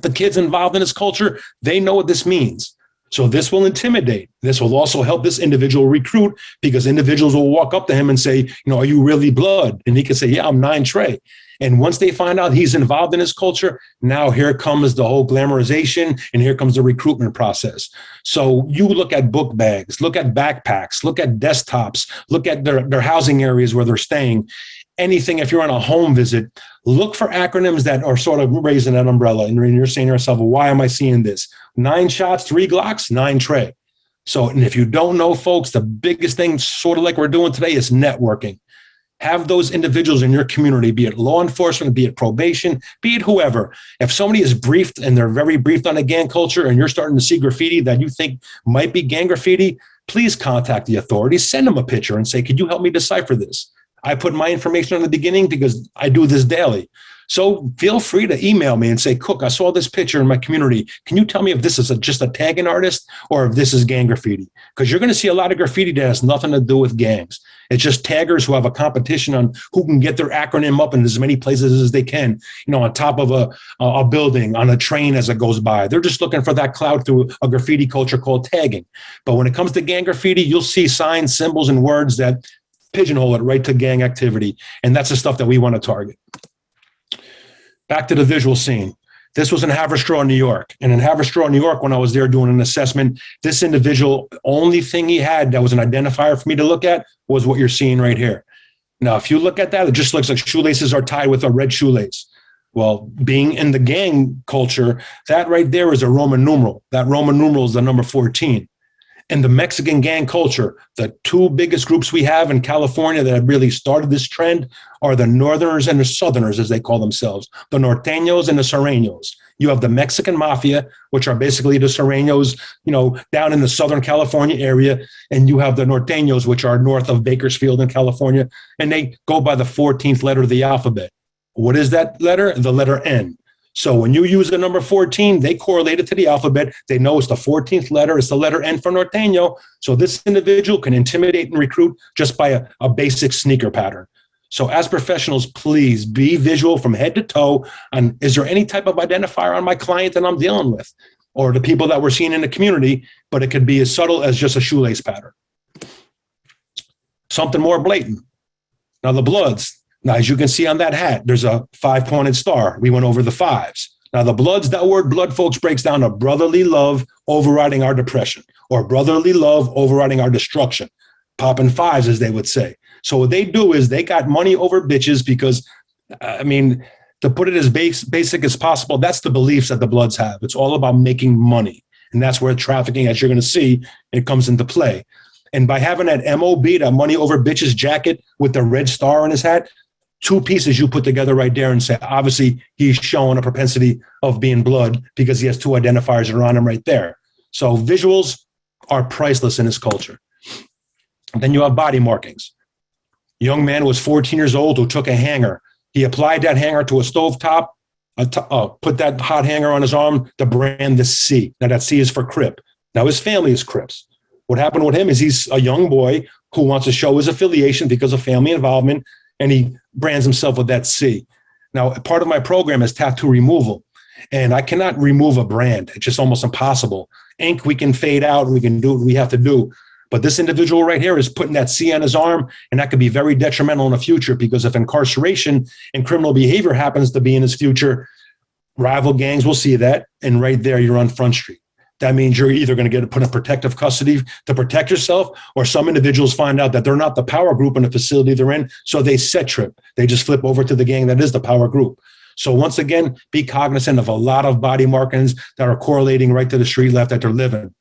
Speaker 2: the kids involved in this culture, they know what this means. So this will intimidate. This will also help this individual recruit, because individuals will walk up to him and say, are you really blood? And he can say, yeah, I'm 9 Trey. And once they find out he's involved in his culture, now here comes the whole glamorization, and here comes the recruitment process. So you look at book bags, look at backpacks, look at desktops, look at their housing areas where they're staying. Anything, if you're on a home visit, look for acronyms that are sort of raising that umbrella. And you're saying to yourself, well, why am I seeing this? 9 shots, 3 Glocks, 9 Trey. So, and if you don't know, folks, the biggest thing, sort of like we're doing today, is networking. Have those individuals in your community, be it law enforcement, be it probation, be it whoever. If somebody is briefed and they're very briefed on a gang culture, and you're starting to see graffiti that you think might be gang graffiti, please contact the authorities, send them a picture and say, could you help me decipher this? I put my information on the beginning because I do this daily. So feel free to email me and say, Cook, I saw this picture in my community. Can you tell me if this is just a tagging artist or if this is gang graffiti? Because you're going to see a lot of graffiti that has nothing to do with gangs. It's just taggers who have a competition on who can get their acronym up in as many places as they can, on top of a building, on a train as it goes by. They're just looking for that clout through a graffiti culture called tagging. But when it comes to gang graffiti, you'll see signs, symbols, and words that pigeonhole it right to gang activity. And that's the stuff that we want to target. Back to the visual scene. This was in Haverstraw, New York. And in Haverstraw, New York, when I was there doing an assessment, this individual, only thing he had that was an identifier for me to look at was what you're seeing right here. Now, if you look at that, it just looks like shoelaces are tied with a red shoelace. Well, being in the gang culture, that right there is a Roman numeral. That Roman numeral is the number 14. In the Mexican gang culture, the 2 biggest groups we have in California that have really started this trend are the Northerners and the Southerners, as they call themselves, the Norteños and the Sureños. You have the Mexican Mafia, which are basically the Sureños, down in the Southern California area. And you have the Norteños, which are north of Bakersfield in California. And they go by the 14th letter of the alphabet. What is that letter? The letter N. So when you use the number 14, they correlate it to the alphabet. They know it's the 14th letter. It's the letter N for Norteño. So this individual can intimidate and recruit just by a basic sneaker pattern. So as professionals, please be visual from head to toe. And is there any type of identifier on my client that I'm dealing with, or the people that we're seeing in the community? But it could be as subtle as just a shoelace pattern. Something more blatant. Now the Bloods. Now, as you can see on that hat, there's a 5-pointed star. We went over the 5s. Now, the Bloods, that word blood, folks, breaks down to brotherly love overriding our depression, or brotherly love overriding our destruction. Popping 5s, as they would say. So what they do is they got money over bitches because, to put it as basic as possible, that's the beliefs that the Bloods have. It's all about making money. And that's where trafficking, as you're going to see, it comes into play. And by having that MOB, that money over bitches jacket with the red star on his hat, 2 pieces you put together right there and say, obviously, he's showing a propensity of being blood because he has 2 identifiers that are on him right there. So visuals are priceless in his culture. Then you have body markings. A young man was 14 years old who took a hanger. He applied that hanger to a stovetop, put that hot hanger on his arm to brand the C. Now, that C is for Crip. Now, his family is Crips. What happened with him is he's a young boy who wants to show his affiliation because of family involvement, and he brands himself with that C. Now, part of my program is tattoo removal, and I cannot remove a brand. It's just almost impossible. Ink, we can fade out, and we can do what we have to do. But this individual right here is putting that C on his arm, and that could be very detrimental in the future, because if incarceration and criminal behavior happens to be in his future, rival gangs will see that, and right there, you're on Front Street. That means you're either going to get put in protective custody to protect yourself, or some individuals find out that they're not the power group in the facility they're in, so they set trip. They just flip over to the gang that is the power group. So once again, be cognizant of a lot of body markings that are correlating right to the street left that they're living.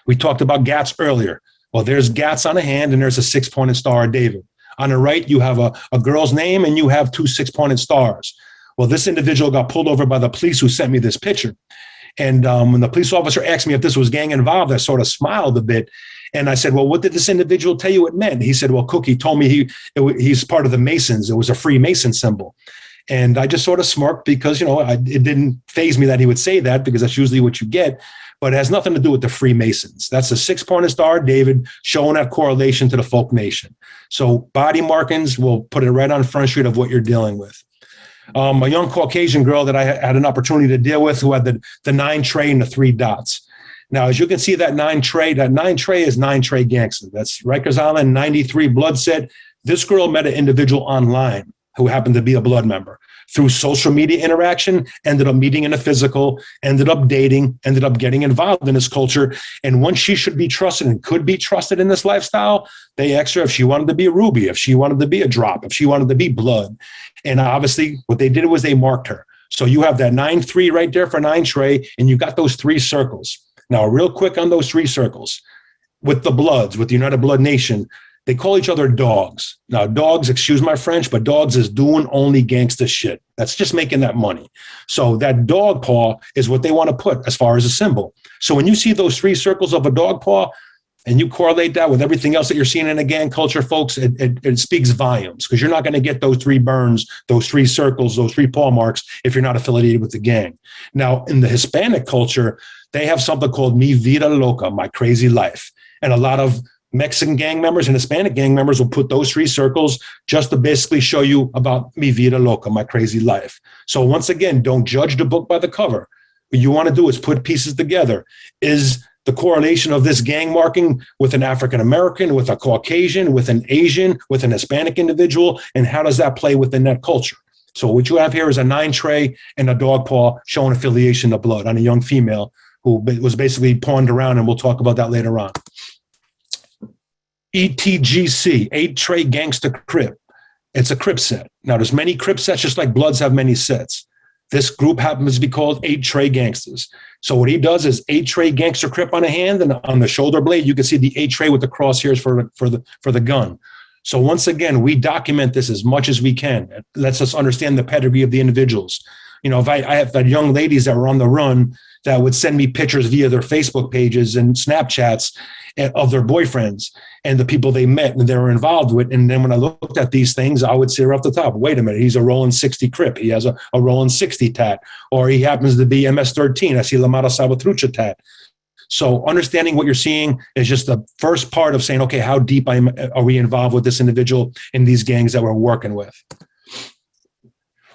Speaker 2: We talked about GATS earlier. Well, there's GATS on the hand, and there's a 6-pointed star of David. On the right, you have a girl's name, and you have 2 6-pointed stars. Well, this individual got pulled over by the police who sent me this picture. And when the police officer asked me if this was gang involved, I sort of smiled a bit. And I said, well, what did this individual tell you it meant? He said, well, Cookie told me he's part of the Masons. It was a Freemason symbol. And I just sort of smirked because, it didn't faze me that he would say that, because that's usually what you get. But it has nothing to do with the Freemasons. That's a 6-pointed star, David, showing that correlation to the folk nation. So body markings will put it right on Front Street of what you're dealing with. A young Caucasian girl that I had an opportunity to deal with who had the 9 Trey and the 3 dots. Now, as you can see, that nine tray is nine tray gangster. That's Rikers Island, 93 blood set. This girl met an individual online who happened to be a blood member. Through social media interaction, ended up meeting in a physical, ended up dating, ended up getting involved in this culture. And once she should be trusted and could be trusted in this lifestyle, they asked her if she wanted to be a Ruby, if she wanted to be a Drop, if she wanted to be Blood. And obviously what they did was they marked her. So you have that 9-3 right there for 9 tray, and you got those 3 circles. Now, real quick on those 3 circles, with the Bloods, with the United Blood Nation, they call each other dogs. Now, dogs, excuse my French, but dogs is doing only gangster shit. That's just making that money. So that dog paw is what they want to put as far as a symbol. So when you see those 3 circles of a dog paw and you correlate that with everything else that you're seeing in a gang culture, folks, it speaks volumes, because you're not going to get those 3 burns, those 3 circles, those 3 paw marks if you're not affiliated with the gang. Now, in the Hispanic culture, they have something called Mi Vida Loca, my crazy life. And a lot of Mexican gang members and Hispanic gang members will put those 3 circles just to basically show you about Mi Vida Loca, my crazy life. So once again, don't judge the book by the cover. What you want to do is put pieces together. Is the correlation of this gang marking with an African-American, with a Caucasian, with an Asian, with an Hispanic individual, and how does that play within that culture? So what you have here is a 9 tray and a dog paw showing affiliation to Blood on a young female who was basically pawned around, and we'll talk about that later on. ETGC, 8 tray gangster crip. It's a crip set. Now, there's many crip sets, just like Bloods have many sets. This group happens to be called 8 tray gangsters. So what he does is 8 tray gangster crip on a hand, and on the shoulder blade, you can see the 8 tray with the crosshairs for the gun. So once again, we document this as much as we can. It lets us understand the pedigree of the individuals. You know, if I have had young ladies that were on the run that would send me pictures via their Facebook pages and Snapchats of their boyfriends and the people they met and they were involved with. And then when I looked at these things, I would say right off the top, wait a minute, he's a rolling 60 crip. He has a rolling 60 tat, or he happens to be MS-13. I see La Mara Salvatrucha tat. So understanding what you're seeing is just the first part of saying, okay, how deep are we involved with this individual in these gangs that we're working with?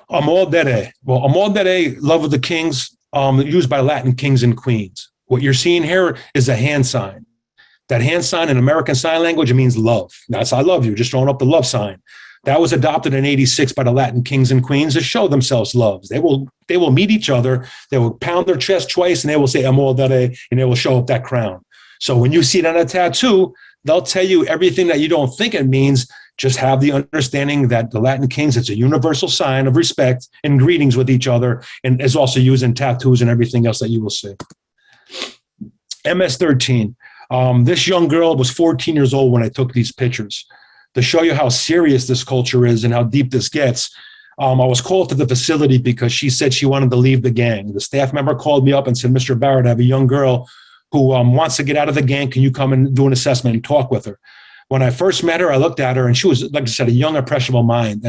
Speaker 2: Amal Dere. Well, Amal Dere, love of the kings, used by Latin kings and queens. What you're seeing here is a hand sign. That hand sign in American Sign Language, it means love. That's I love you, just throwing up the love sign. That was adopted in 86 by the Latin kings and queens to show themselves loves. They will meet each other, they will pound their chest twice, and they will say, Amor Dere, and they will show up that crown. So when you see it on a tattoo, they'll tell you everything that you don't think it means. Just have the understanding that the Latin kings, it's a universal sign of respect and greetings with each other, and is also used in tattoos and everything else that you will see. MS-13. This young girl was 14 years old when I took these pictures. To show you how serious this culture is and how deep this gets, I was called to the facility because she said she wanted to leave the gang. The staff member called me up and said, Mr. Barrett, I have a young girl who wants to get out of the gang. Can you come and do an assessment and talk with her? When I first met her, I looked at her and she was, like I said, a young, impressionable mind.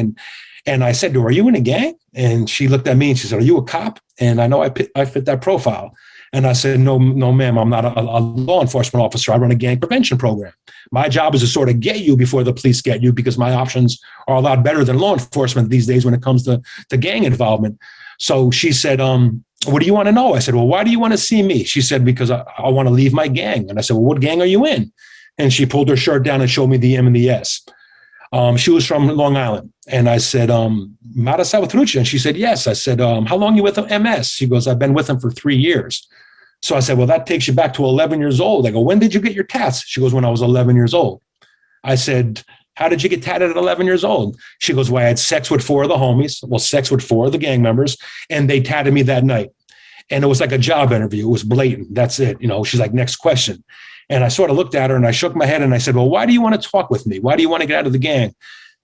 Speaker 2: And I said to her, are you in a gang? And she looked at me and she said, are you a cop? And I know I fit that profile. And I said, no, ma'am, I'm not a law enforcement officer. I run a gang prevention program. My job is to sort of get you before the police get you, because my options are a lot better than law enforcement these days when it comes to gang involvement. So she said, what do you want to know? I said, well, why do you want to see me? She said, because I want to leave my gang. And I said, well, what gang are you in? And she pulled her shirt down and showed me the M and the S. She was from Long Island. And I said, Mara Salvatrucha. And she said, yes. I said, how long are you with MS? She goes, I've been with him for 3 years. So I said, well, that takes you back to 11 years old. I go, when did you get your tats? She goes, when I was 11 years old. I said, how did you get tatted at 11 years old? She goes, well, I had sex with 4 of the homies. Well, sex with 4 of the gang members. And they tatted me that night. And it was like a job interview. It was blatant. That's it. You know, she's like, next question. And I sort of looked at her and I shook my head and I said, well, why do you want to talk with me? Why do you want to get out of the gang?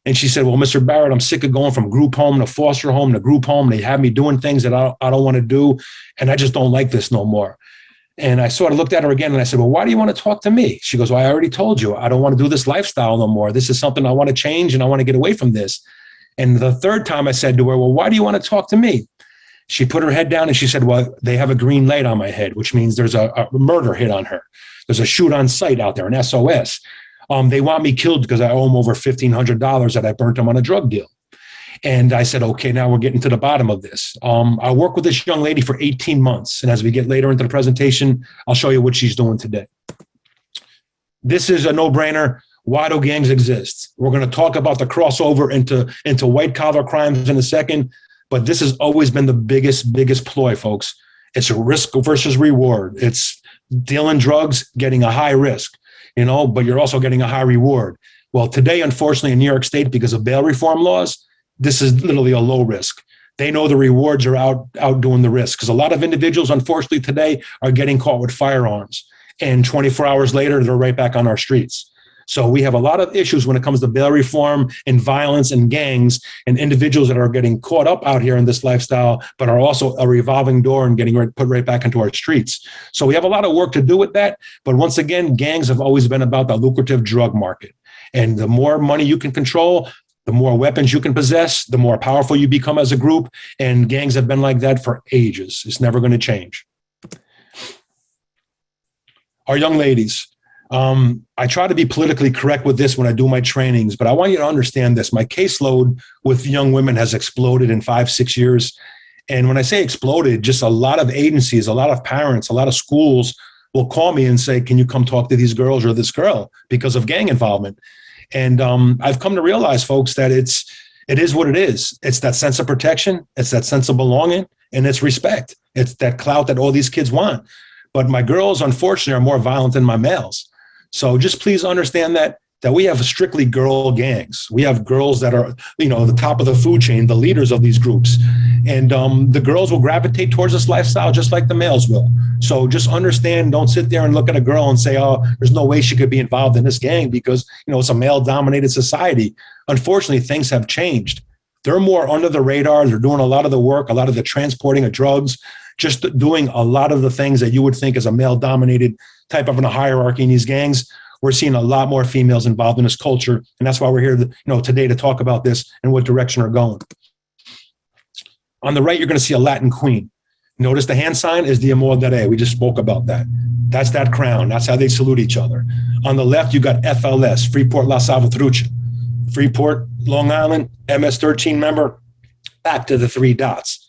Speaker 2: And she said, well, Mr. Barrett, I'm sick of going from group home to foster home to group home. They have me doing things that I don't want to do. And I just don't like this no more. And I sort of looked at her again and I said, well, why do you want to talk to me? She goes, well, I already told you, I don't want to do this lifestyle no more. This is something I want to change and I want to get away from this. And the third time I said to her, well, why do you want to talk to me? She put her head down and she said, well, they have a green light on my head, which means there's a murder hit on her. There's a shoot on sight out there, an SOS. They want me killed because I owe them over $1,500 that I burnt them on a drug deal. And I said, okay, now we're getting to the bottom of this. I worked with this young lady for 18 months. And as we get later into the presentation, I'll show you what she's doing today. This is a no-brainer. Why do gangs exist? We're going to talk about the crossover into white-collar crimes in a second, but this has always been the biggest ploy, folks. It's a risk versus reward. It's dealing drugs, getting a high risk, but you're also getting a high reward. Well, today, unfortunately, in New York State, because of bail reform laws, this is literally a low risk. They know the rewards are outdoing the risk, because a lot of individuals, unfortunately, today are getting caught with firearms. And 24 hours later, they're right back on our streets. So we have a lot of issues when it comes to bail reform and violence and gangs and individuals that are getting caught up out here in this lifestyle, but are also a revolving door and getting put right back into our streets. So we have a lot of work to do with that. But once again, gangs have always been about the lucrative drug market. And the more money you can control, the more weapons you can possess, the more powerful you become as a group. And gangs have been like that for ages. It's never going to change. Our young ladies. I try to be politically correct with this when I do my trainings, but I want you to understand this. My caseload with young women has exploded in 5-6 years. And when I say exploded, just a lot of agencies, a lot of parents, a lot of schools will call me and say, can you come talk to these girls or this girl because of gang involvement? And I've come to realize, folks, that it is what it is. It's that sense of protection. It's that sense of belonging, and it's respect. It's that clout that all these kids want. But my girls, unfortunately, are more violent than my males. So just please understand that we have strictly girl gangs. We have girls that are, the top of the food chain, the leaders of these groups. And the girls will gravitate towards this lifestyle just like the males will. So just understand, don't sit there and look at a girl and say, oh, there's no way she could be involved in this gang because, it's a male-dominated society. Unfortunately, things have changed. They're more under the radar. They're doing a lot of the work, a lot of the transporting of drugs, just doing a lot of the things that you would think is a male-dominated type of a hierarchy in these gangs. We're seeing a lot more females involved in this culture, and that's why we're here, today to talk about this and what direction we're going. On the right, you're going to see a Latin queen. Notice the hand sign is the Amor Dere. We just spoke about that. That's that crown. That's how they salute each other. On the left, you got FLS, Freeport La Salvatrucha. Freeport, Long Island, MS-13 member, back to the 3 dots.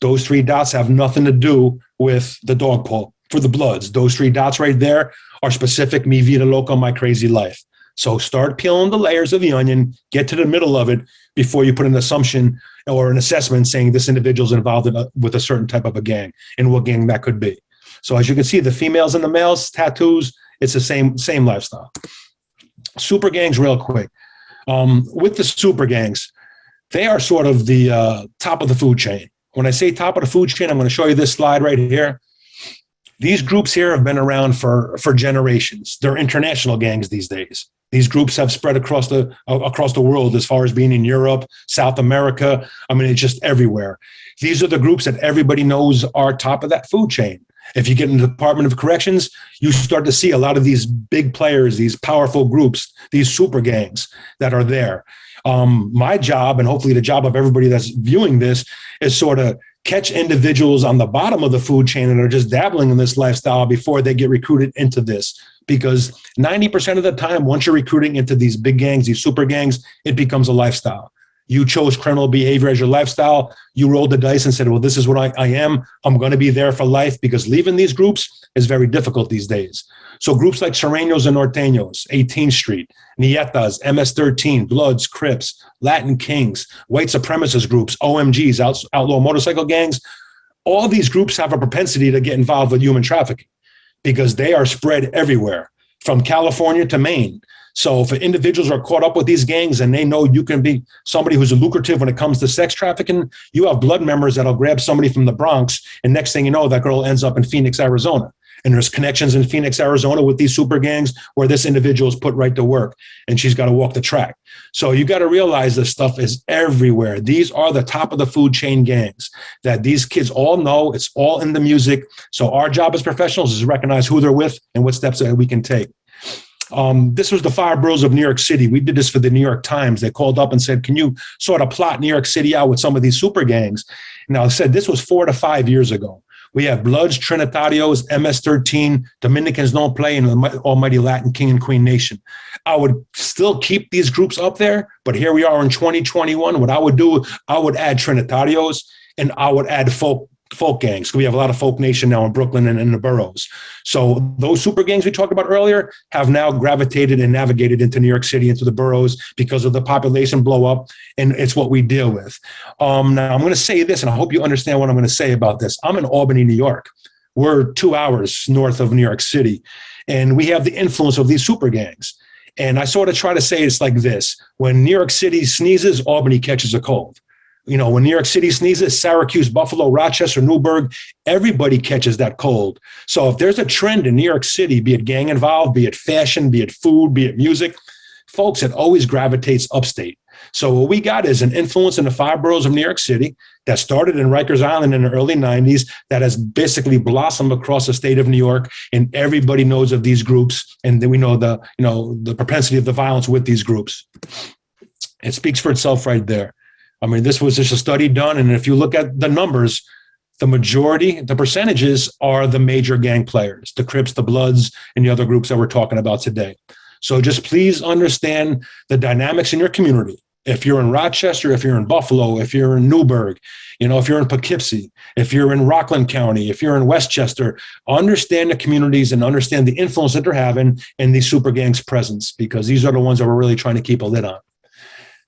Speaker 2: Those 3 dots have nothing to do with the dog pull for the Bloods. Those 3 dots right there are specific Mi Vida Loca, My Crazy Life. So start peeling the layers of the onion, get to the middle of it before you put an assumption or an assessment saying this individual is involved with a certain type of a gang and what gang that could be. So as you can see, the females and the males, tattoos, it's the same lifestyle. Super gangs, real quick. With the super gangs, they are sort of the top of the food chain. When I say top of the food chain, I'm going to show you this slide right here. These groups here have been around for generations. They're international gangs these days. These groups have spread across the world as far as being in Europe, South America. I mean, it's just everywhere. These are the groups that everybody knows are top of that food chain. If you get in the Department of Corrections, you start to see a lot of these big players, these powerful groups, these super gangs that are there. My job, and hopefully the job of everybody that's viewing this, is sort of catch individuals on the bottom of the food chain that are just dabbling in this lifestyle before they get recruited into this. Because 90% of the time, once you're recruiting into these big gangs, these super gangs, it becomes a lifestyle. You chose criminal behavior as your lifestyle. You rolled the dice and said, well, this is what I am. I'm going to be there for life, because leaving these groups is very difficult these days. So groups like Serenos and Norteños, 18th Street, Nietas, MS-13, Bloods, Crips, Latin Kings, white supremacist groups, OMGs, outlaw motorcycle gangs, all these groups have a propensity to get involved with human trafficking because they are spread everywhere, from California to Maine. So if individuals are caught up with these gangs and they know you can be somebody who's lucrative when it comes to sex trafficking, you have blood members that'll grab somebody from the Bronx, and next thing you know, that girl ends up in Phoenix, Arizona. And there's connections in Phoenix, Arizona with these super gangs where this individual is put right to work and she's got to walk the track. So you got to realize this stuff is everywhere. These are the top of the food chain gangs that these kids all know. It's all in the music. So our job as professionals is to recognize who they're with and what steps that we can take. This was the Five Boroughs of New York City. We did this for the New York Times. They called up and said, can you sort of plot New York City out with some of these super gangs? Now, I said this was 4 to 5 years ago. We have Bloods, Trinitarios, MS-13, Dominicans don't play, and the almighty Latin King and Queen Nation. I would still keep these groups up there, but here we are in 2021. What I would do, I would add Trinitarios, and I would add folk gangs. We have a lot of folk nation now in Brooklyn and in the boroughs. So those super gangs we talked about earlier have now gravitated and navigated into New York City, into the boroughs, because of the population blow up, and it's what we deal with. Now I'm going to say this, and I hope you understand what I'm going to say about this. I'm in Albany, New York. We're 2 hours north of New York City, and we have the influence of these super gangs. And I sort of try to say it's like this: when New York City sneezes, Albany catches a cold. You know, when New York City sneezes, Syracuse, Buffalo, Rochester, Newburgh, everybody catches that cold. So if there's a trend in New York City, be it gang involved, be it fashion, be it food, be it music, folks, it always gravitates upstate. So what we got is an influence in the 5 boroughs of New York City that started in Rikers Island in the early 90s that has basically blossomed across the state of New York, and everybody knows of these groups, and then we know the propensity of the violence with these groups. It speaks for itself right there. I mean, this was just a study done, and if you look at the numbers, the majority, the percentages are the major gang players, the Crips, the Bloods, and the other groups that we're talking about today. So just please understand the dynamics in your community. If you're in Rochester, if you're in Buffalo, if you're in Newburgh, if you're in Poughkeepsie, if you're in Rockland County, if you're in Westchester, understand the communities and understand the influence that they're having in these super gangs' presence, because these are the ones that we're really trying to keep a lid on.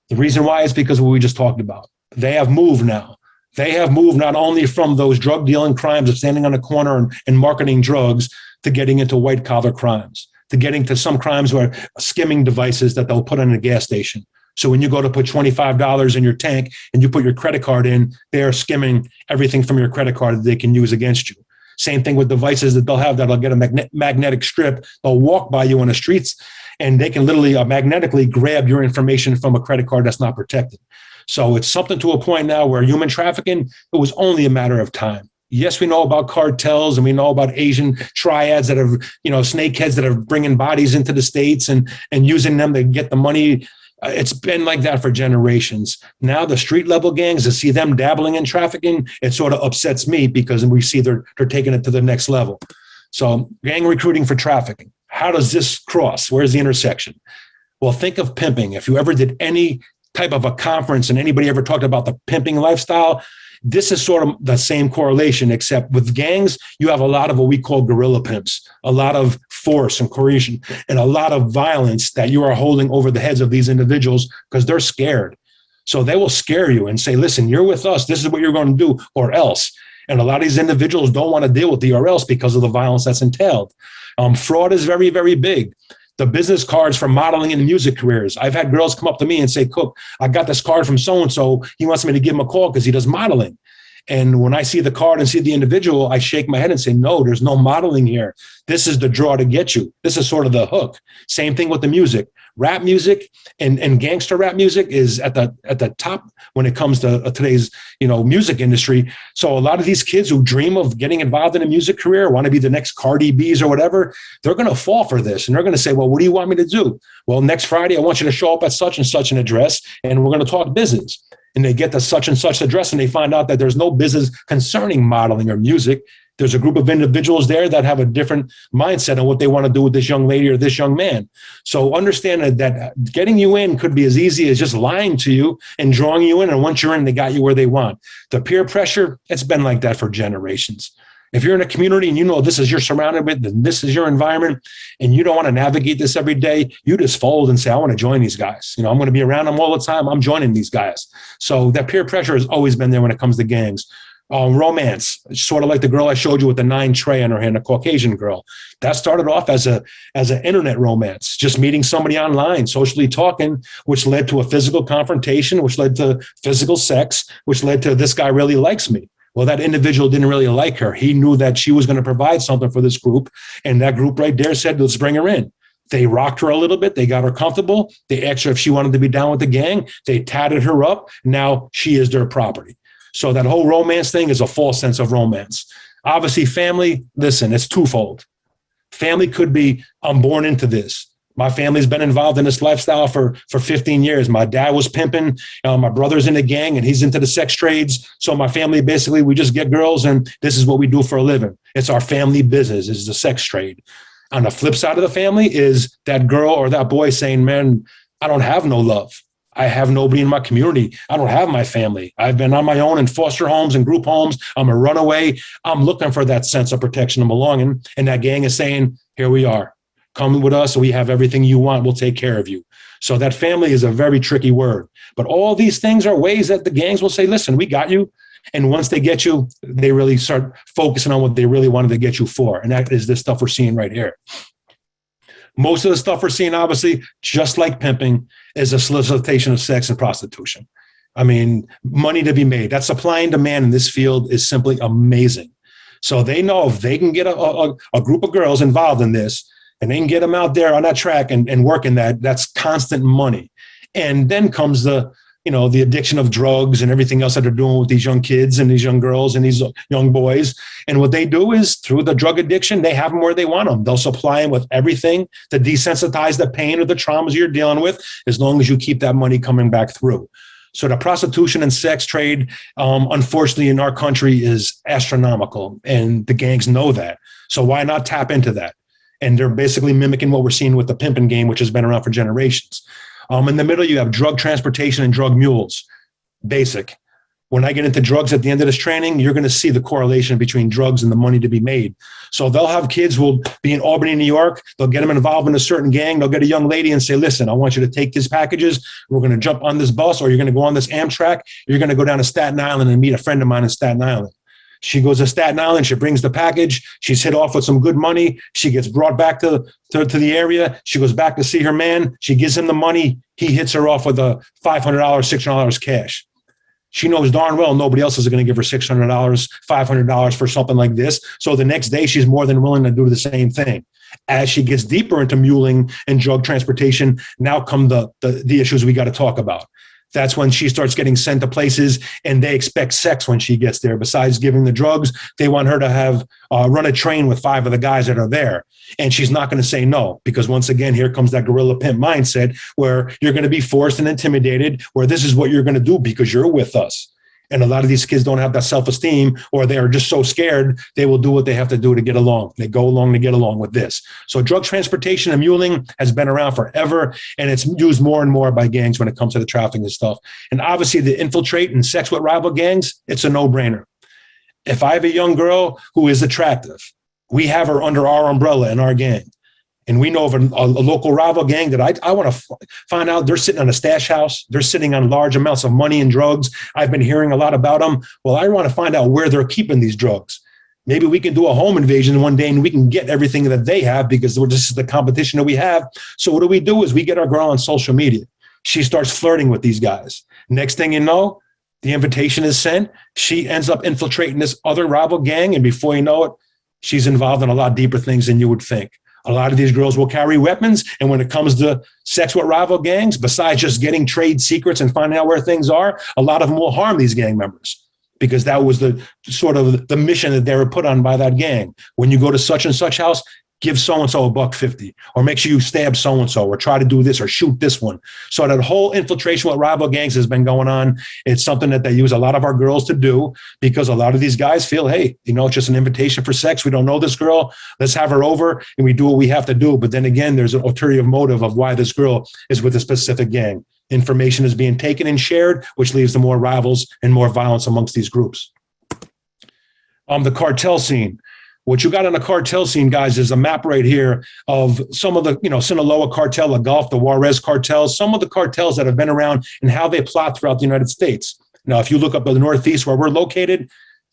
Speaker 2: The reason why is because of what we just talked about. They have moved now. They have moved not only from those drug dealing crimes of standing on a corner and marketing drugs to getting into white collar crimes, to getting to some crimes where skimming devices that they'll put in a gas station. So when you go to put $25 in your tank and you put your credit card in, they're skimming everything from your credit card that they can use against you. Same thing with devices that they'll have that'll get a magnetic strip. They'll walk by you on the streets, and they can literally magnetically grab your information from a credit card that's not protected. So it's something to a point now where human trafficking, it was only a matter of time. Yes, we know about cartels, and we know about Asian triads that have, snakeheads that are bringing bodies into the States and using them to get the money. It's been like that for generations. Now the street level gangs, to see them dabbling in trafficking, it sort of upsets me, because we see they're taking it to the next level. So gang recruiting for trafficking. How does this cross? Where's the intersection? Well, think of pimping. If you ever did any type of a conference and anybody ever talked about the pimping lifestyle, this is sort of the same correlation, except with gangs, you have a lot of what we call guerrilla pimps, a lot of force and coercion, and a lot of violence that you are holding over the heads of these individuals because they're scared. So they will scare you and say, listen, you're with us. This is what you're going to do, or else. And a lot of these individuals don't want to deal with the or else because of the violence that's entailed. Fraud is very, very big. The business cards for modeling and music careers. I've had girls come up to me and say, Cook, I got this card from so-and-so. He wants me to give him a call because he does modeling. And when I see the card and see the individual, I shake my head and say, no, there's no modeling here. This is the draw to get you. This is sort of the hook. Same thing with the music. Rap music and gangster rap music is at the top when it comes to today's music industry. So a lot of these kids who dream of getting involved in a music career, want to be the next Cardi B's or whatever, they're going to fall for this, and they're going to say, well, what do you want me to do? Well, next Friday I want you to show up at such and such an address, and we're going to talk business. And they get to such and such address, and they find out that there's no business concerning modeling or music. There's a group of individuals there that have a different mindset on what they want to do with this young lady or this young man. So understand that getting you in could be as easy as just lying to you and drawing you in. And once you're in, they got you where they want. The peer pressure, it's been like that for generations. If you're in a community and this is you're surrounded with, and this is your environment, and you don't want to navigate this every day, you just fold and say, I want to join these guys. I'm going to be around them all the time. I'm joining these guys. So that peer pressure has always been there when it comes to gangs. Romance, sort of like the girl I showed you with the 9 tray on her hand, a Caucasian girl. That started off as an internet romance, just meeting somebody online, socially talking, which led to a physical confrontation, which led to physical sex, which led to this guy really likes me. Well, that individual didn't really like her. He knew that she was going to provide something for this group. And that group right there said, let's bring her in. They rocked her a little bit. They got her comfortable. They asked her if she wanted to be down with the gang. They tatted her up. Now she is their property. So that whole romance thing is a false sense of romance. Obviously, family, listen, it's twofold. Family could be, I'm born into this. My family's been involved in this lifestyle for 15 years. My dad was pimping. My brother's in the gang and he's into the sex trades. So my family, basically, we just get girls and this is what we do for a living. It's our family business, is the sex trade. On the flip side of the family is that girl or that boy saying, man, I don't have no love. I have nobody in my community. I don't have my family. I've been on my own in foster homes and group homes. I'm a runaway. I'm looking for that sense of protection and belonging. And that gang is saying, here we are. Come with us. We have everything you want. We'll take care of you. So that family is a very tricky word. But all these things are ways that the gangs will say, listen, we got you. And once they get you, they really start focusing on what they really wanted to get you for. And that is this stuff we're seeing right here. Most of the stuff we're seeing, obviously, just like pimping, is a solicitation of sex and prostitution. I mean, money to be made. That supply and demand in this field is simply amazing. So they know if they can get a group of girls involved in this, and they can get them out there on that track and working that's constant money. And then comes the addiction of drugs and everything else that they're doing with these young kids and these young girls and these young boys. And what they do is, through the drug addiction, they have them where they want them. They'll supply them with everything to desensitize the pain or the traumas you're dealing with, as long as you keep that money coming back through. So the prostitution and sex trade, unfortunately, in our country is astronomical, and the gangs know that. So why not tap into that? And they're basically mimicking what we're seeing with the pimping game, which has been around for generations. In the middle, you have drug transportation and drug mules. Basic. When I get into drugs at the end of this training, you're going to see the correlation between drugs and the money to be made. So they'll have kids who will be in Albany, New York. They'll get them involved in a certain gang. They'll get a young lady and say, listen, I want you to take these packages. We're going to jump on this bus, or you're going to go on this Amtrak. You're going to go down to Staten Island and meet a friend of mine in Staten Island. She goes to Staten Island. She brings the package. She's hit off with some good money. She gets brought back to the area. She goes back to see her man. She gives him the money. He hits her off with a $500, $600 cash. She knows darn well nobody else is going to give her $600, $500 for something like this. So the next day, she's more than willing to do the same thing. As she gets deeper into muling and drug transportation, now come the issues we got to talk about. That's when she starts getting sent to places and they expect sex when she gets there. Besides giving the drugs, they want her to have run a train with 5 of the guys that are there. And she's not going to say no, because once again, here comes that gorilla pimp mindset where you're going to be forced and intimidated, where this is what you're going to do because you're with us. And a lot of these kids don't have that self-esteem, or they are just so scared, they will do what they have to do to get along. They go along to get along with this. So drug transportation and muling has been around forever, and it's used more and more by gangs when it comes to the trafficking stuff. And obviously, the infiltrate and sex with rival gangs, it's a no-brainer. If I have a young girl who is attractive, we have her under our umbrella in our gang. And we know of a local rival gang that I want to find out they're sitting on a stash house. They're sitting on large amounts of money and drugs. I've been hearing a lot about them. Well, I want to find out where they're keeping these drugs. Maybe we can do a home invasion one day and we can get everything that they have, because this is the competition that we have. So what do is we get our girl on social media. She starts flirting with these guys. Next thing you know, the invitation is sent. She ends up infiltrating this other rival gang. And before you know it, she's involved in a lot deeper things than you would think. A lot of these girls will carry weapons. And when it comes to sex with rival gangs, besides just getting trade secrets and finding out where things are, a lot of them will harm these gang members, because that was the sort of the mission that they were put on by that gang. When you go to such and such house, give so-and-so $150, or make sure you stab so-and-so, or try to do this or shoot this one. So that whole infiltration with rival gangs has been going on. It's something that they use a lot of our girls to do, because a lot of these guys feel, hey, it's just an invitation for sex. We don't know this girl. Let's have her over and we do what we have to do. But then again, there's an ulterior motive of why this girl is with a specific gang. Information is being taken and shared, which leads to more rivals and more violence amongst these groups. The cartel scene. What you got on the cartel scene, guys, is a map right here of some of the, Sinaloa cartel, the Gulf, the Juarez cartels, some of the cartels that have been around and how they plot throughout the United States. Now, if you look up in the Northeast where we're located,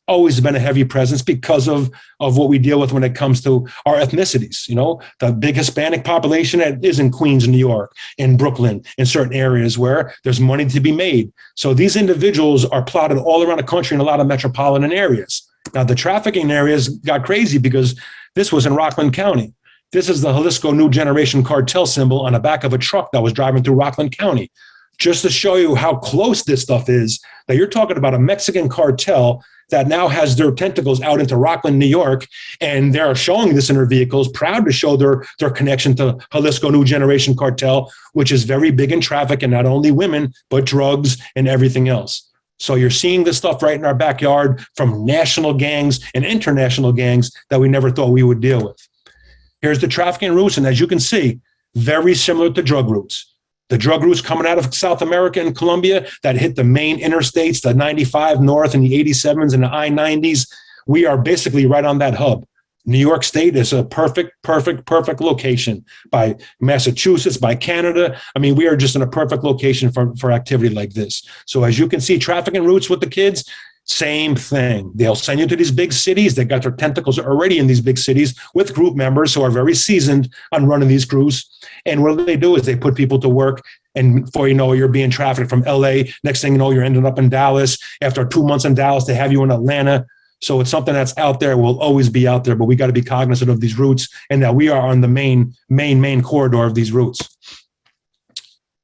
Speaker 2: always been a heavy presence because of what we deal with when it comes to our ethnicities. The big Hispanic population that is in Queens, New York, in Brooklyn, in certain areas where there's money to be made. So these individuals are plotted all around the country in a lot of metropolitan areas. Now, the trafficking areas got crazy because this was in Rockland County. This is the Jalisco New Generation cartel symbol on the back of a truck that was driving through Rockland County. Just to show you how close this stuff is, that you're talking about a Mexican cartel that now has their tentacles out into Rockland, New York, and they're showing this in their vehicles, proud to show their connection to Jalisco New Generation Cartel, which is very big in traffic, and not only women, but drugs and everything else. So you're seeing this stuff right in our backyard from national gangs and international gangs that we never thought we would deal with. Here's the trafficking routes, and as you can see, very similar to drug routes. The drug routes coming out of South America and Colombia that hit the main interstates, the 95 North and the 87s and the I-90s, we are basically right on that hub. New York State is a perfect location by Massachusetts, by Canada. I mean, we are just in a perfect location for activity like this. So as you can see, trafficking routes with the kids, same thing. They'll send you to these big cities. They got their tentacles already in these big cities with group members who are very seasoned on running these crews. And what they do is they put people to work. And before you know it, you're being trafficked from LA. Next thing you know, you're ending up in Dallas. After 2 months in Dallas, they have you in Atlanta. So it's something that's out there, will always be out there, but we got to be cognizant of these routes and that we are on the main corridor of these routes.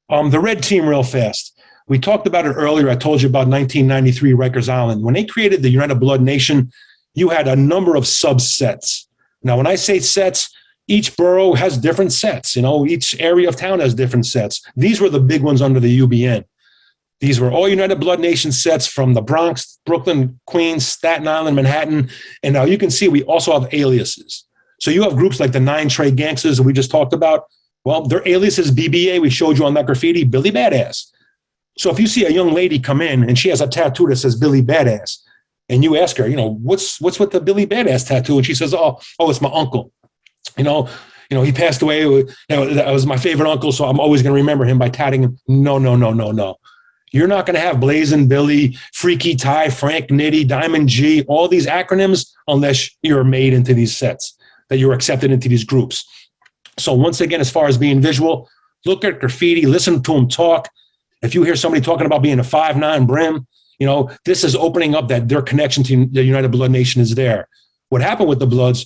Speaker 2: The red team, real fast. We talked about it earlier. I told you about 1993 Rikers Island. When they created the United Blood Nation, you had a number of subsets. Now, when I say sets, each borough has different sets. You know, each area of town has different sets. These were the big ones under the UBN. These were all United Blood Nation sets from the Bronx, Brooklyn, Queens, Staten Island, Manhattan. And now you can see we also have aliases. So you have groups like the 9 Trey Gangsters that we just talked about. Well, their alias is BBA. We showed you on that graffiti, Billy Badass. So if you see a young lady come in and she has a tattoo that says Billy Badass, and you ask her, you know, what's with the Billy Badass tattoo? And she says, oh, it's my uncle. You know, he passed away. That was my favorite uncle, so I'm always going to remember him by tatting him. No. You're not going to have Blazing Billy, Freaky Ty, Frank Nitty, Diamond G, all these acronyms unless you're made into these sets, that you're accepted into these groups. So once again, as far as being visual, look at graffiti, listen to them talk. If you hear somebody talking about being a 5'9" brim, you know, this is opening up that their connection to the United Blood Nation is there. What happened with the Bloods,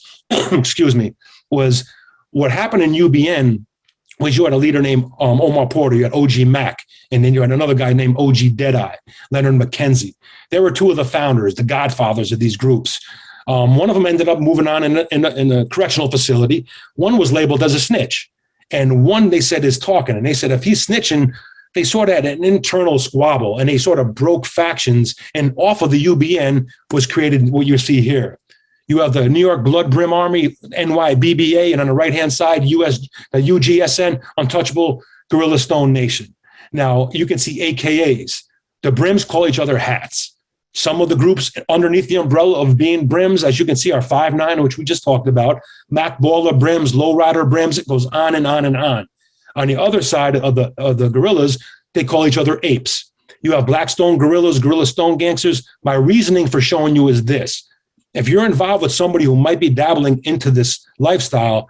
Speaker 2: excuse me, was what happened in UBN was you had a leader named Omar Porter, you had OG Mac, and then you had another guy named OG Deadeye, Leonard McKenzie. They were two of the founders, the godfathers of these groups. One of them ended up moving on in a correctional facility. One was labeled as a snitch. And one, they said, is talking. And they said, if he's snitching, they sort of had an internal squabble and they sort of broke factions. And off of the UBN was created what you see here. You have the New York Blood Brim Army, NYBBA, and on the right-hand side, UGSN, Untouchable Guerrilla Stone Nation. Now, you can see AKAs. The Brims call each other hats. Some of the groups underneath the umbrella of being Brims, as you can see, are 5'9", which we just talked about, Mac Baller Brims, Lowrider Brims, it goes on and on and on. On the other side of the guerrillas, they call each other apes. You have Blackstone Guerrillas, Guerrilla Stone Gangsters. My reasoning for showing you is this. If you're involved with somebody who might be dabbling into this lifestyle,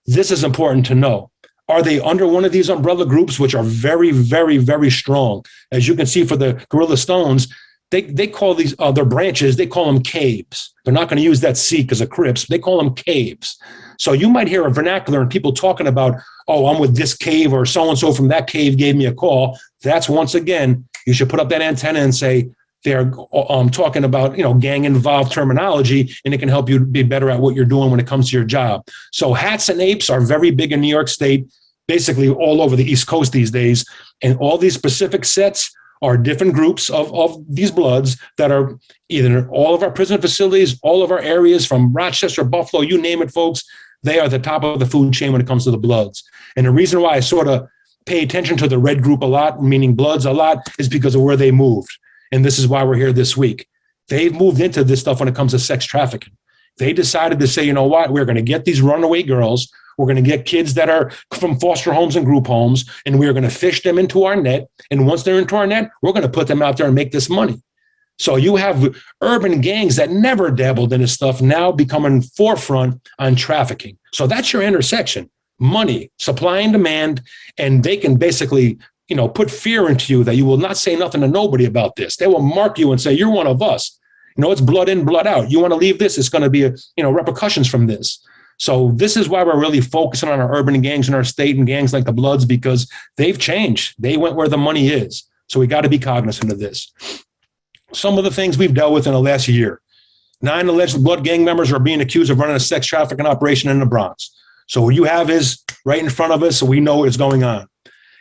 Speaker 2: this is important to know. Are they under one of these umbrella groups, which are very, very, very strong? As you can see for the Guerrilla Stones, they call these their branches, they call them caves. They're not going to use that C because of Crips. They call them caves. So you might hear a vernacular and people talking about, oh, I'm with this cave or so-and-so from that cave gave me a call. That's, once again, you should put up that antenna and say, they're talking about, gang-involved terminology, and it can help you be better at what you're doing when it comes to your job. So hats and apes are very big in New York State, basically all over the East Coast these days. And all these specific sets are different groups of these Bloods that are either in all of our prison facilities, all of our areas from Rochester, Buffalo, you name it, folks. They are the top of the food chain when it comes to the Bloods. And the reason why I sort of pay attention to the red group a lot, meaning Bloods a lot, is because of where they moved. And this is why we're here this week. They've moved into this stuff when it comes to sex trafficking. They decided to say, you know what, we're going to get these runaway girls. We're going to get kids that are from foster homes and group homes, and we're going to fish them into our net. And once they're into our net, we're going to put them out there and make this money. So you have urban gangs that never dabbled in this stuff now becoming forefront on trafficking. So that's your intersection. Money, supply and demand, and they can basically put fear into you that you will not say nothing to nobody about this. They will mark you and say, you're one of us. It's blood in, blood out. You want to leave this, it's going to be, repercussions from this. So this is why we're really focusing on our urban gangs in our state and gangs like the Bloods, because they've changed. They went where the money is. So we got to be cognizant of this. Some of the things we've dealt with in the last year. 9 alleged blood gang members are being accused of running a sex trafficking operation in the Bronx. So what you have is right in front of us, so we know what's going on.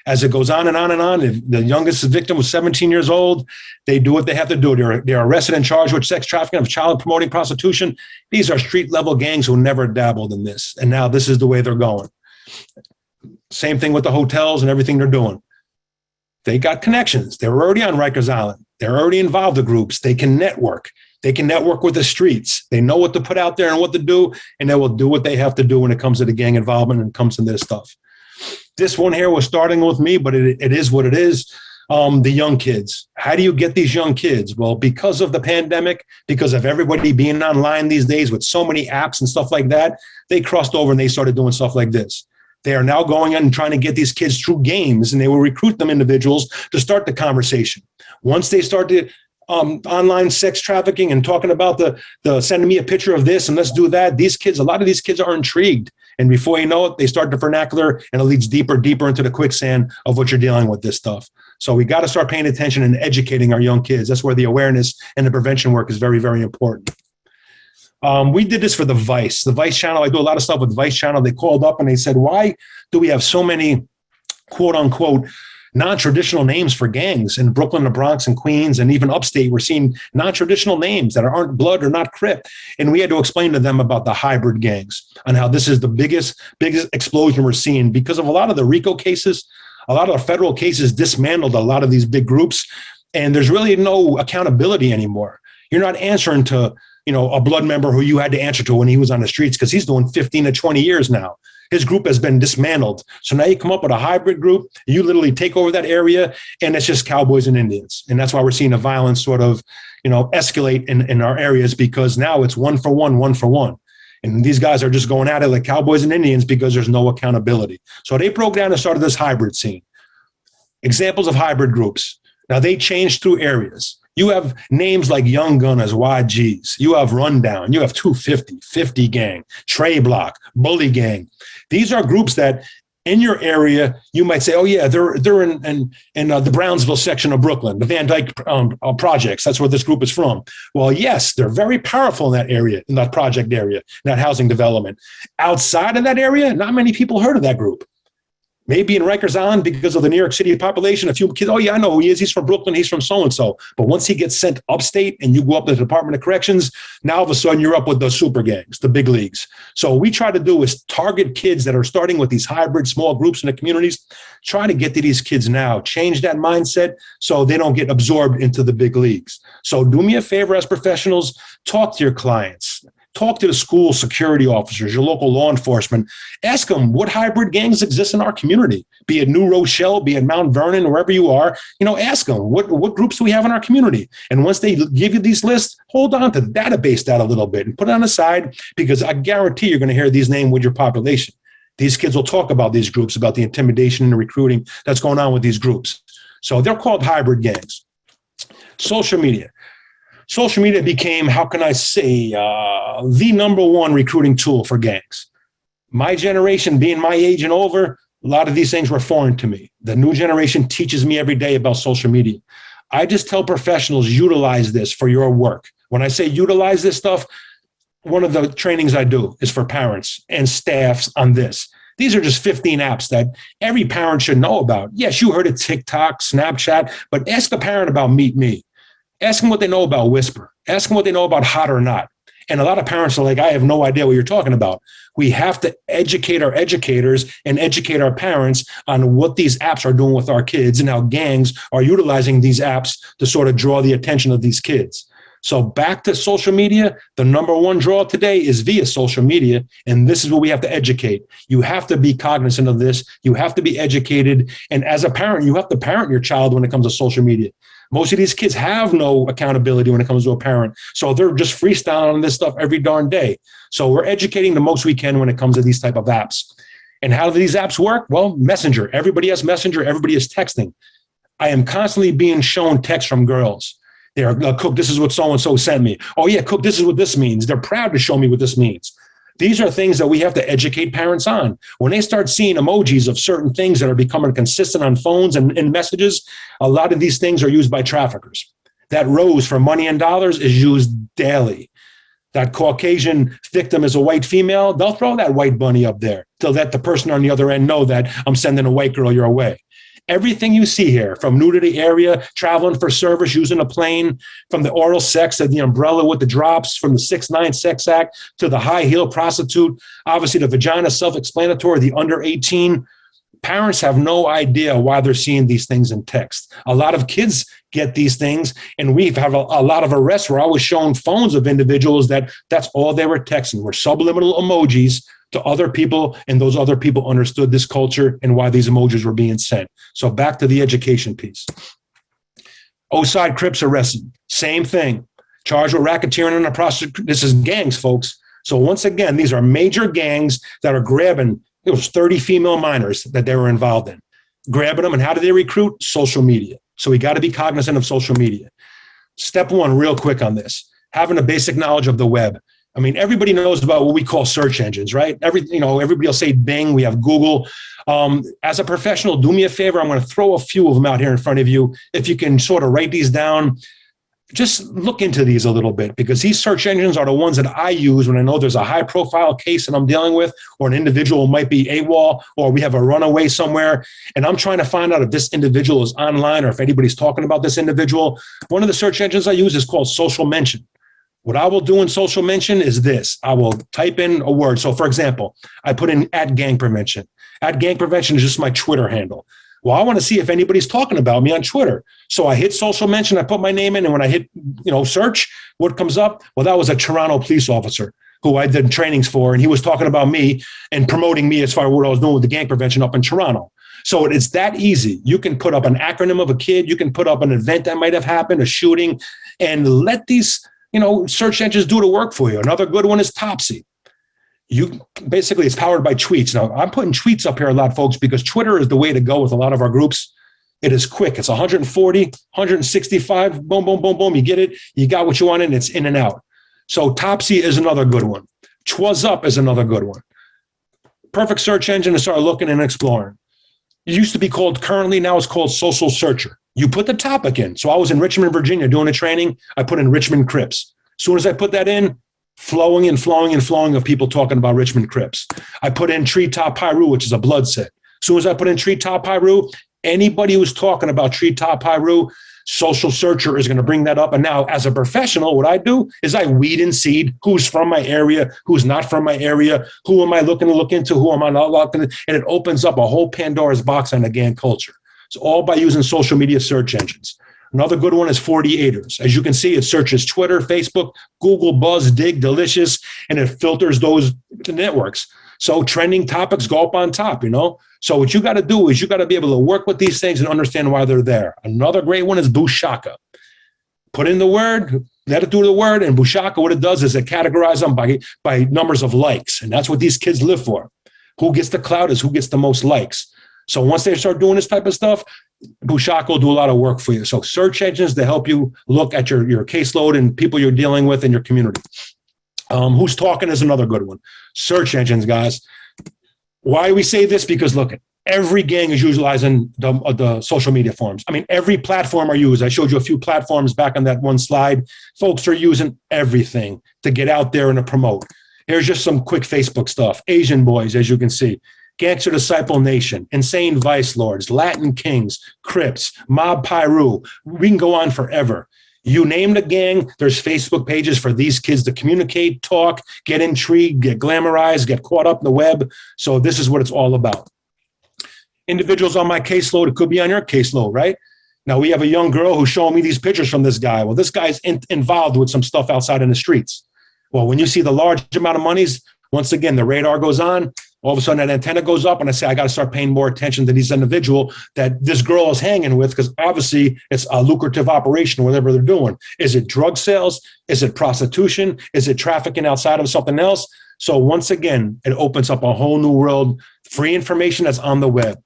Speaker 2: As it goes on and on and on, if the youngest victim was 17 years old, they do what they have to do. They're arrested and charged with sex trafficking, of child promoting prostitution. These are street level gangs who never dabbled in this. And now this is the way they're going. Same thing with the hotels and everything they're doing. They got connections. They're already on Rikers Island. They're already involved in groups. They can network. They can network with the streets. They know what to put out there and what to do, and they will do what they have to do when it comes to the gang involvement and comes to this stuff. This one here was starting with me, but it is what it is. The young kids. How do you get these young kids? Well, because of the pandemic, because of everybody being online these days with so many apps and stuff like that, they crossed over and they started doing stuff like this. They are now going on and trying to get these kids through games, and they will recruit them individuals to start the conversation. Once they start to online sex trafficking and talking about the sending me a picture of this and let's do that, these kids, a lot of these kids are intrigued. And before you know it, they start the vernacular and it leads deeper into the quicksand of what you're dealing with this stuff. So we got to start paying attention and educating our young kids. That's where the awareness and the prevention work is very, very important. We did this for the Vice channel. I do a lot of stuff with Vice channel. They called up and they said, why do we have so many quote unquote non-traditional names for gangs in Brooklyn, the Bronx, and Queens, and even upstate? We're seeing non-traditional names that aren't Blood or not Crip. And we had to explain to them about the hybrid gangs and how this is the biggest explosion we're seeing because of a lot of the RICO cases. A lot of the federal cases dismantled a lot of these big groups, and there's really no accountability anymore. You're not answering to, a Blood member who you had to answer to when he was on the streets because he's doing 15 to 20 years now. His group has been dismantled. So now you come up with a hybrid group, you literally take over that area, and it's just cowboys and Indians. And that's why we're seeing the violence sort of, escalate in our areas, because now it's one for one. And these guys are just going at it like cowboys and Indians because there's no accountability. So they broke down and started this hybrid scene. Examples of hybrid groups. Now they change through areas. You have names like Young Gunners, YGs. You have Rundown. You have 250, 50 Gang, Trey Block, Bully Gang. These are groups that in your area, you might say, oh, yeah, they're in the Brownsville section of Brooklyn, the Van Dyke projects. That's where this group is from. Well, yes, they're very powerful in that area, in that project area, in that housing development. Outside of that area, not many people heard of that group. Maybe in Rikers Island, because of the New York City population, a few kids, oh, yeah, I know who he is. He's from Brooklyn. He's from so-and-so. But once he gets sent upstate and you go up to the Department of Corrections, now all of a sudden you're up with the super gangs, the big leagues. So what we try to do is target kids that are starting with these hybrid small groups in the communities, try to get to these kids now, change that mindset so they don't get absorbed into the big leagues. So do me a favor as professionals, talk to your clients. Talk to the school security officers, your local law enforcement. Ask them what hybrid gangs exist in our community, be it New Rochelle, be it Mount Vernon, wherever you are. Ask them what groups do we have in our community. And once they give you these lists, hold on to the database that a little bit and put it on the side, because I guarantee you're going to hear these names with your population. These kids will talk about these groups, about the intimidation and the recruiting that's going on with these groups. So they're called hybrid gangs. Social media. Social media became, how can I say, the number one recruiting tool for gangs. My generation, being my age and over, a lot of these things were foreign to me. The new generation teaches me every day about social media. I just tell professionals, utilize this for your work. When I say utilize this stuff, one of the trainings I do is for parents and staffs on this. These are just 15 apps that every parent should know about. Yes, you heard of TikTok, Snapchat, but ask a parent about Meet Me. Ask them what they know about Whisper. Ask them what they know about Hot or Not. And a lot of parents are like, I have no idea what you're talking about. We have to educate our educators and educate our parents on what these apps are doing with our kids and how gangs are utilizing these apps to sort of draw the attention of these kids. So back to social media, the number one draw today is via social media. And this is what we have to educate. You have to be cognizant of this. You have to be educated. And as a parent, you have to parent your child when it comes to social media. Most of these kids have no accountability when it comes to a parent. So they're just freestyling on this stuff every darn day. So we're educating the most we can when it comes to these type of apps. And how do these apps work? Well, Messenger. Everybody has Messenger. Everybody is texting. I am constantly being shown texts from girls. They're, Cook, this is what so-and-so sent me. Oh, yeah, Cook, this is what this means. They're proud to show me what this means. These are things that we have to educate parents on. When they start seeing emojis of certain things that are becoming consistent on phones and messages, a lot of these things are used by traffickers. That rose for money and dollars is used daily. That Caucasian victim is a white female, they'll throw that white bunny up there to let the person on the other end know that I'm sending a white girl your way. Everything you see here, from nudity area, traveling for service, using a plane, from the oral sex to the umbrella with the drops, from the 6'9" sex act to the high heel prostitute, obviously the vagina self-explanatory, the under 18. Parents have no idea why they're seeing these things in text. A lot of kids get these things, and we've had a lot of arrests where I was showing phones of individuals that's all they were texting, were subliminal emojis to other people, and those other people understood this culture and why these emojis were being sent. So back to the education piece. Oside Crips arrested, same thing. Charged with racketeering and a prostitute. This is gangs, folks. So once again, these are major gangs that are grabbing. It was 30 female minors that they were involved in, grabbing them. And how do they recruit? Social media. So we got to be cognizant of social media. Step one, real quick on this, having a basic knowledge of the web. I mean, everybody knows about what we call search engines, right? Everybody will say Bing, we have Google. As a professional, do me a favor. I'm going to throw a few of them out here in front of you. If you can sort of write these down, just look into these a little bit, because these search engines are the ones that I use when I know there's a high profile case that I'm dealing with, or an individual might be AWOL, or we have a runaway somewhere, and I'm trying to find out if this individual is online or if anybody's talking about this individual. One of the search engines I use is called Social Mention. What I will do in Social Mention is this. I will type in a word. So for example, I put in @gang-prevention. @gang-prevention is just my Twitter handle. Well, I want to see if anybody's talking about me on Twitter. So I hit Social Mention, I put my name in, and when I hit, search, what comes up? Well, that was a Toronto police officer who I did trainings for, and he was talking about me and promoting me as far as what I was doing with the gang prevention up in Toronto. So it's that easy. You can put up an acronym of a kid, you can put up an event that might have happened, a shooting, and let these, search engines do the work for you. Another good one is Topsy. It's powered by tweets. Now, I'm putting tweets up here a lot, folks, because Twitter is the way to go with a lot of our groups. It is quick. It's 140, 165, boom, boom, boom, boom. You get it. You got what you want, and it's in and out. So Topsy is another good one. Twas is another good one. Perfect search engine to start looking and exploring. It used to be called Currently, now it's called Social Searcher. You put the topic in. So I was in Richmond, Virginia doing a training. I put in Richmond Crips. As soon as I put that in, flowing and flowing and flowing of people talking about Richmond Crips. I put in Treetop Pyru, which is a blood set. As soon as I put in Treetop Pyru, anybody who's talking about Treetop Pyru, Social Searcher is going to bring that up. And now, as a professional, what I do is I weed and seed who's from my area, who's not from my area, who am I looking to look into, who am I not looking at, and it opens up a whole Pandora's box on the gang culture. It's all by using social media search engines. Another good one is 48ers. As you can see, it searches Twitter, Facebook, Google, Buzz, Dig, Delicious, and it filters those networks. So trending topics go up on top, So what you got to do is you got to be able to work with these things and understand why they're there. Another great one is Bushaka. Put in the word, let it do the word, and Bushaka, what it does is it categorizes them by numbers of likes, and that's what these kids live for. Who gets the clout is who gets the most likes. So once they start doing this type of stuff, Bushaka will do a lot of work for you. So search engines to help you look at your caseload and people you're dealing with in your community. Who's talking is another good one. Search engines, guys. Why we say this? Because look, every gang is utilizing the social media forms. I mean, every platform are used. I showed you a few platforms back on that one slide. Folks are using everything to get out there and to promote. Here's just some quick Facebook stuff. Asian boys, as you can see. Gangster Disciple Nation, Insane Vice Lords, Latin Kings, Crips, Mob Pyru. We can go on forever. You name the gang, there's Facebook pages for these kids to communicate, talk, get intrigued, get glamorized, get caught up in the web. So this is what it's all about. Individuals on my caseload, it could be on your caseload, right? Now we have a young girl who's showing me these pictures from this guy. Well, this guy's involved with some stuff outside in the streets. Well, when you see the large amount of monies, once again, the radar goes on. All of a sudden, that antenna goes up, and I say, I got to start paying more attention to this individual that this girl is hanging with, because obviously it's a lucrative operation, whatever they're doing. Is it drug sales? Is it prostitution? Is it trafficking outside of something else? So once again, it opens up a whole new world, free information that's on the web.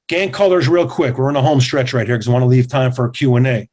Speaker 2: Gang colors real quick. We're in a home stretch right here because I want to leave time for a Q&A.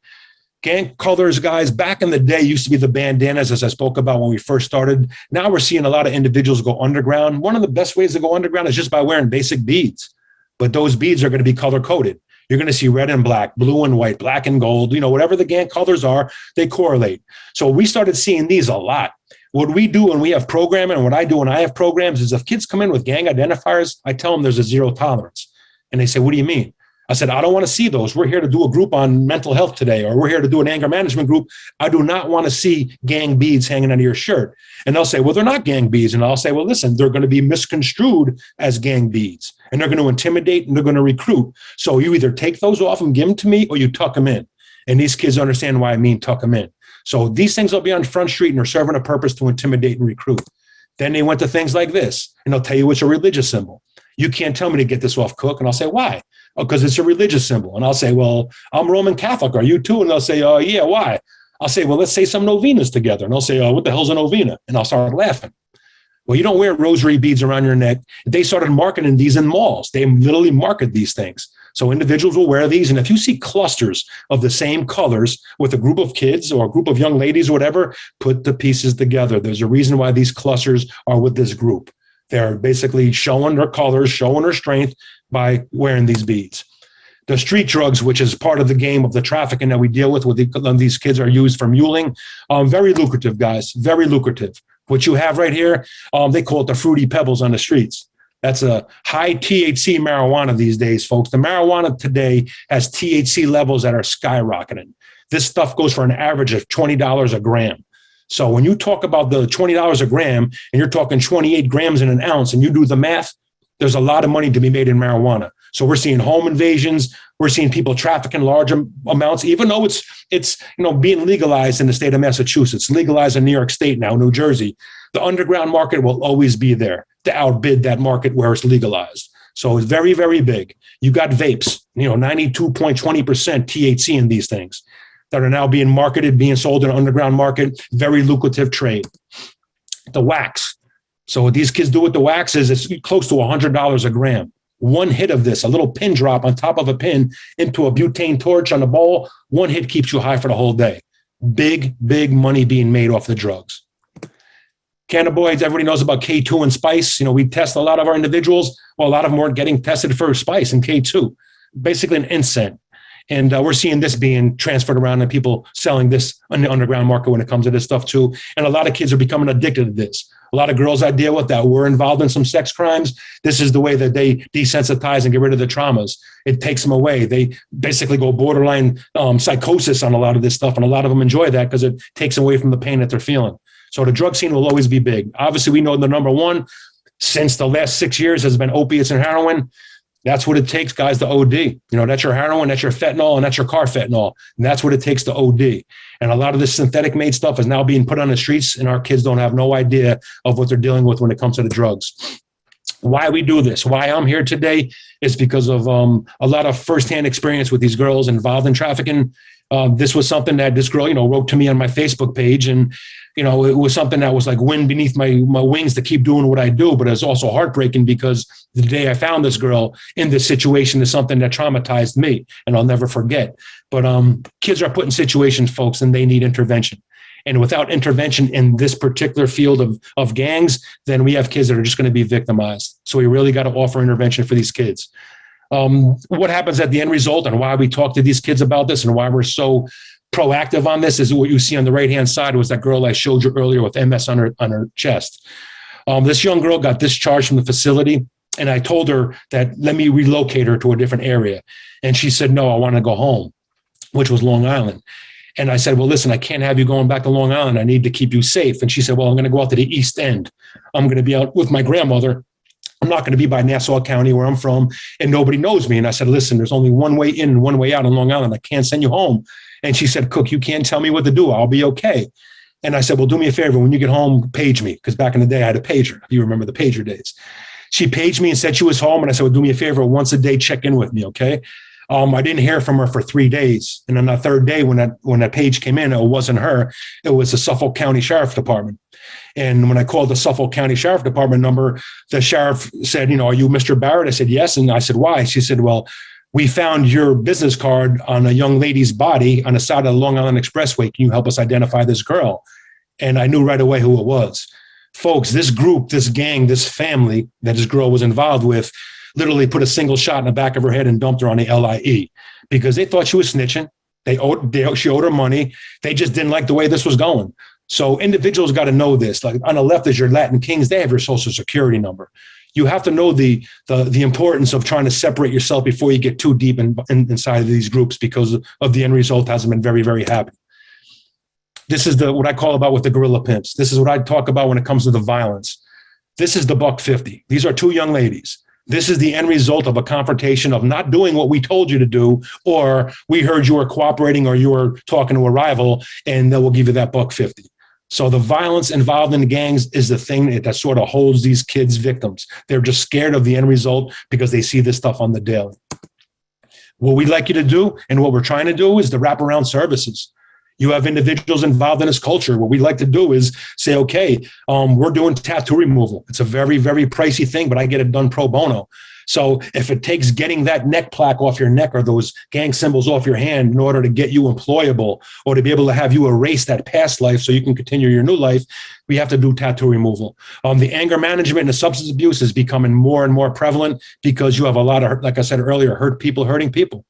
Speaker 2: Gang colors, guys, back in the day used to be the bandanas, as I spoke about when we first started. Now we're seeing a lot of individuals go underground. One of the best ways to go underground is just by wearing basic beads. But those beads are going to be color-coded. You're going to see red and black, blue and white, black and gold, whatever the gang colors are, they correlate. So we started seeing these a lot. What we do when we have programming, and what I do when I have programs, is if kids come in with gang identifiers, I tell them there's a zero tolerance. And they say, what do you mean? I said, I don't want to see those. We're here to do a group on mental health today, or we're here to do an anger management group. I do not want to see gang beads hanging out of your shirt. And they'll say, well, they're not gang beads. And I'll say, well, listen, they're going to be misconstrued as gang beads, and they're going to intimidate, and they're going to recruit. So you either take those off and give them to me, or you tuck them in. And these kids understand why I mean tuck them in. So these things will be on Front Street, and they're serving a purpose to intimidate and recruit. Then they went to things like this, and they'll tell you it's a religious symbol. You can't tell me to get this off, Cook. And I'll say, why? Oh, because it's a religious symbol. And I'll say, well, I'm Roman Catholic. Are you too? And they'll say, oh, yeah, why? I'll say, well, let's say some novenas together. And they'll say, oh, what the hell's a novena? And I'll start laughing. Well, you don't wear rosary beads around your neck. They started marketing these in malls. They literally market these things. So individuals will wear these. And if you see clusters of the same colors with a group of kids or a group of young ladies or whatever, put the pieces together. There's a reason why these clusters are with this group. They're basically showing their colors, showing their strength by wearing these beads. The street drugs, which is part of the game of the trafficking that we deal with these kids are used for muling. Very lucrative, guys, very lucrative. What you have right here, they call it the fruity pebbles on the streets. That's a high THC marijuana these days, folks. The marijuana today has THC levels that are skyrocketing. This stuff goes for an average of $20 a gram. So when you talk about the $20 a gram and you're talking 28 grams in an ounce and you do the math, there's a lot of money to be made in marijuana. So we're seeing home invasions. We're seeing people trafficking large amounts, even though it's being legalized in the state of Massachusetts, legalized in New York State now, New Jersey. The underground market will always be there to outbid that market where it's legalized. So it's very, very big. You got vapes, 92.20% THC in these things that are now being marketed, being sold in an underground market, very lucrative trade. The wax. So what these kids do with the wax is it's close to $100 a gram. One hit of this, a little pin drop on top of a pin into a butane torch on a bowl, one hit keeps you high for the whole day. Big, big money being made off the drugs. Cannabinoids, everybody knows about K2 and spice. We test a lot of our individuals. Well, a lot of them weren't getting tested for spice and K2, basically an incense. And we're seeing this being transferred around and people selling this on the underground market when it comes to this stuff too. And a lot of kids are becoming addicted to this. A lot of girls I deal with that were involved in some sex crimes. This is the way that they desensitize and get rid of the traumas. It takes them away. They basically go borderline psychosis on a lot of this stuff. And a lot of them enjoy that because it takes them away from the pain that they're feeling. So the drug scene will always be big. Obviously, we know the number one since the last 6 years has been opiates and heroin. That's what it takes, guys, to OD. That's your heroin, that's your fentanyl, and that's your car fentanyl. And that's what it takes to OD. And a lot of this synthetic made stuff is now being put on the streets, and our kids don't have no idea of what they're dealing with when it comes to the drugs. Why we do this, why I'm here today is because of a lot of firsthand experience with these girls involved in trafficking. This was something that this girl, wrote to me on my Facebook page. And, it was something that was like wind beneath my wings to keep doing what I do. But it's also heartbreaking because the day I found this girl in this situation is something that traumatized me and I'll never forget. But kids are put in situations, folks, and they need intervention. And without intervention in this particular field of gangs, then we have kids that are just going to be victimized. So we really got to offer intervention for these kids. What happens at the end result and why we talk to these kids about this and why we're so proactive on this is what you see on the right-hand side was that girl I showed you earlier with MS on her chest. This young girl got discharged from the facility, and I told her that let me relocate her to a different area. And she said, no, I want to go home, which was Long Island. And I said, well, listen, I can't have you going back to Long Island. I need to keep you safe. And she said, well, I'm going to go out to the East End. I'm going to be out with my grandmother. I'm not going to be by Nassau County where I'm from, and nobody knows me. And I said, listen, there's only one way in and one way out on Long Island. I can't send you home. And she said, Cook, you can't tell me what to do. I'll be okay. And I said, well, do me a favor. When you get home, page me. Because back in the day, I had a pager. If you remember the pager days. She paged me and said she was home. And I said, well, do me a favor. Once a day, check in with me, okay? I didn't hear from her for 3 days. And on the third day, when that page came in, it wasn't her. It was the Suffolk County Sheriff Department. And when I called the Suffolk County Sheriff Department number, the sheriff said, are you Mr. Barrett? I said, yes. And I said, why? She said, well, we found your business card on a young lady's body on the side of the Long Island Expressway. Can you help us identify this girl? And I knew right away who it was. Folks, this group, this gang, this family that this girl was involved with literally put a single shot in the back of her head and dumped her on the LIE because they thought she was snitching. She owed her money. They just didn't like the way this was going. So individuals got to know this. Like on the left is your Latin Kings. They have your social security number. You have to know the importance of trying to separate yourself before you get too deep inside of these groups, because of the end result hasn't been very, very happy. This is what I call about with the guerrilla pimps. This is what I talk about when it comes to the violence. This is the $150. These are two young ladies. This is the end result of a confrontation of not doing what we told you to do, or we heard you were cooperating or you were talking to a rival, and then we'll give you that $150. So the violence involved in the gangs is the thing that sort of holds these kids victims. They're just scared of the end result because they see this stuff on the daily. What we'd like you to do and what we're trying to do is the wraparound services. You have individuals involved in this culture. What we like to do is say, okay, we're doing tattoo removal. It's a very, very pricey thing, but I get it done pro bono. So if it takes getting that neck plaque off your neck or those gang symbols off your hand in order to get you employable or to be able to have you erase that past life so you can continue your new life, we have to do tattoo removal. The anger management and the substance abuse is becoming more and more prevalent because you have a lot of, like I said earlier, hurt people hurting people.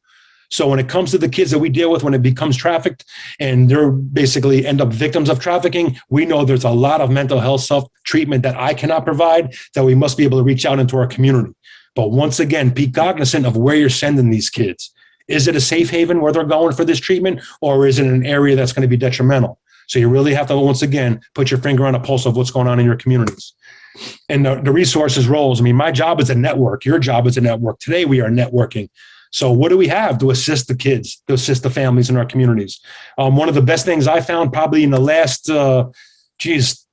Speaker 2: So when it comes to the kids that we deal with, when it becomes trafficked and they're basically end up victims of trafficking, we know there's a lot of mental health self-treatment that I cannot provide, that we must be able to reach out into our community. But once again, be cognizant of where you're sending these kids. Is it a safe haven where they're going for this treatment, or is it an area that's going to be detrimental? So you really have to, once again, put your finger on a pulse of what's going on in your communities. And the resources roles. I mean, my job is a network. Your job is a network. Today we are networking. So what do we have to assist the kids, to assist the families in our communities? One of the best things I found probably in the last,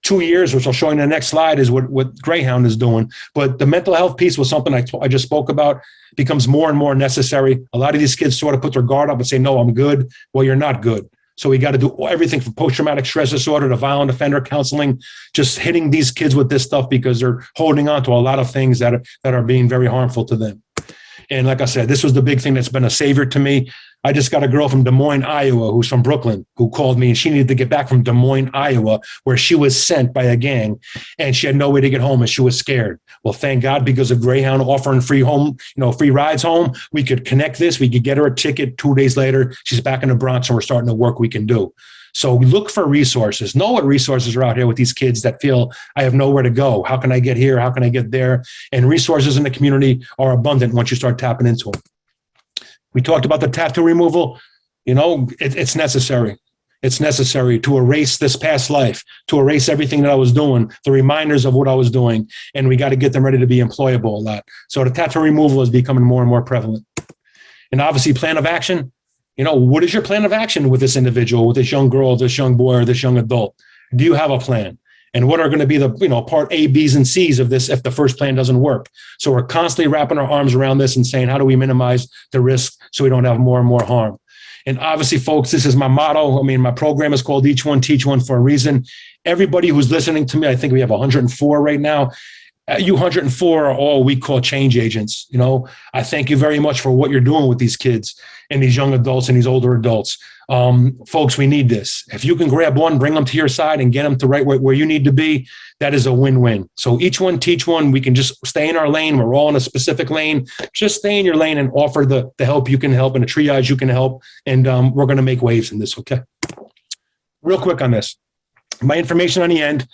Speaker 2: 2 years, which I'll show you in the next slide, is what Greyhound is doing. But the mental health piece was something I just spoke about, becomes more and more necessary. A lot of these kids sort of put their guard up and say, no, I'm good. Well, you're not good. So we got to do everything from post-traumatic stress disorder to violent offender counseling, just hitting these kids with this stuff because they're holding on to a lot of things that are being very harmful to them. And like I said, this was the big thing that's been a savior to me. I just got a girl from Des Moines, Iowa, who's from Brooklyn, who called me, and she needed to get back from Des Moines, Iowa, where she was sent by a gang, and she had no way to get home, and she was scared. Well, thank God, because of Greyhound offering free rides home, we could connect this. We could get her a ticket. 2 days later, she's back in the Bronx, and we're starting to work we can do. So we look for resources. Know what resources are out here with these kids that feel, I have nowhere to go. How can I get here? How can I get there? And resources in the community are abundant once you start tapping into them. We talked about the tattoo removal. It's necessary. It's necessary to erase this past life, to erase everything that I was doing, the reminders of what I was doing, and we got to get them ready to be employable a lot. So the tattoo removal is becoming more and more prevalent. And obviously, plan of action. What is your plan of action with this individual, with this young girl, this young boy, or this young adult? Do you have a plan? And what are going to be the part A, B's, and C's of this if the first plan doesn't work? So we're constantly wrapping our arms around this and saying, how do we minimize the risk so we don't have more and more harm? And obviously, folks, this is my motto. I mean, my program is called Each One, Teach One for a reason. Everybody who's listening to me, I think we have 104 right now. You 104 are all we call change agents. I thank you very much for what you're doing with these kids and these young adults and these older adults. Folks, we need this. If you can grab one, bring them to your side and get them to right where you need to be, that is a win-win. So each one, teach one. We can just stay in our lane. We're all in a specific lane. Just stay in your lane and offer the help you can help and the triage you can help. And we're going to make waves in this, okay? Real quick on this. My information on the end.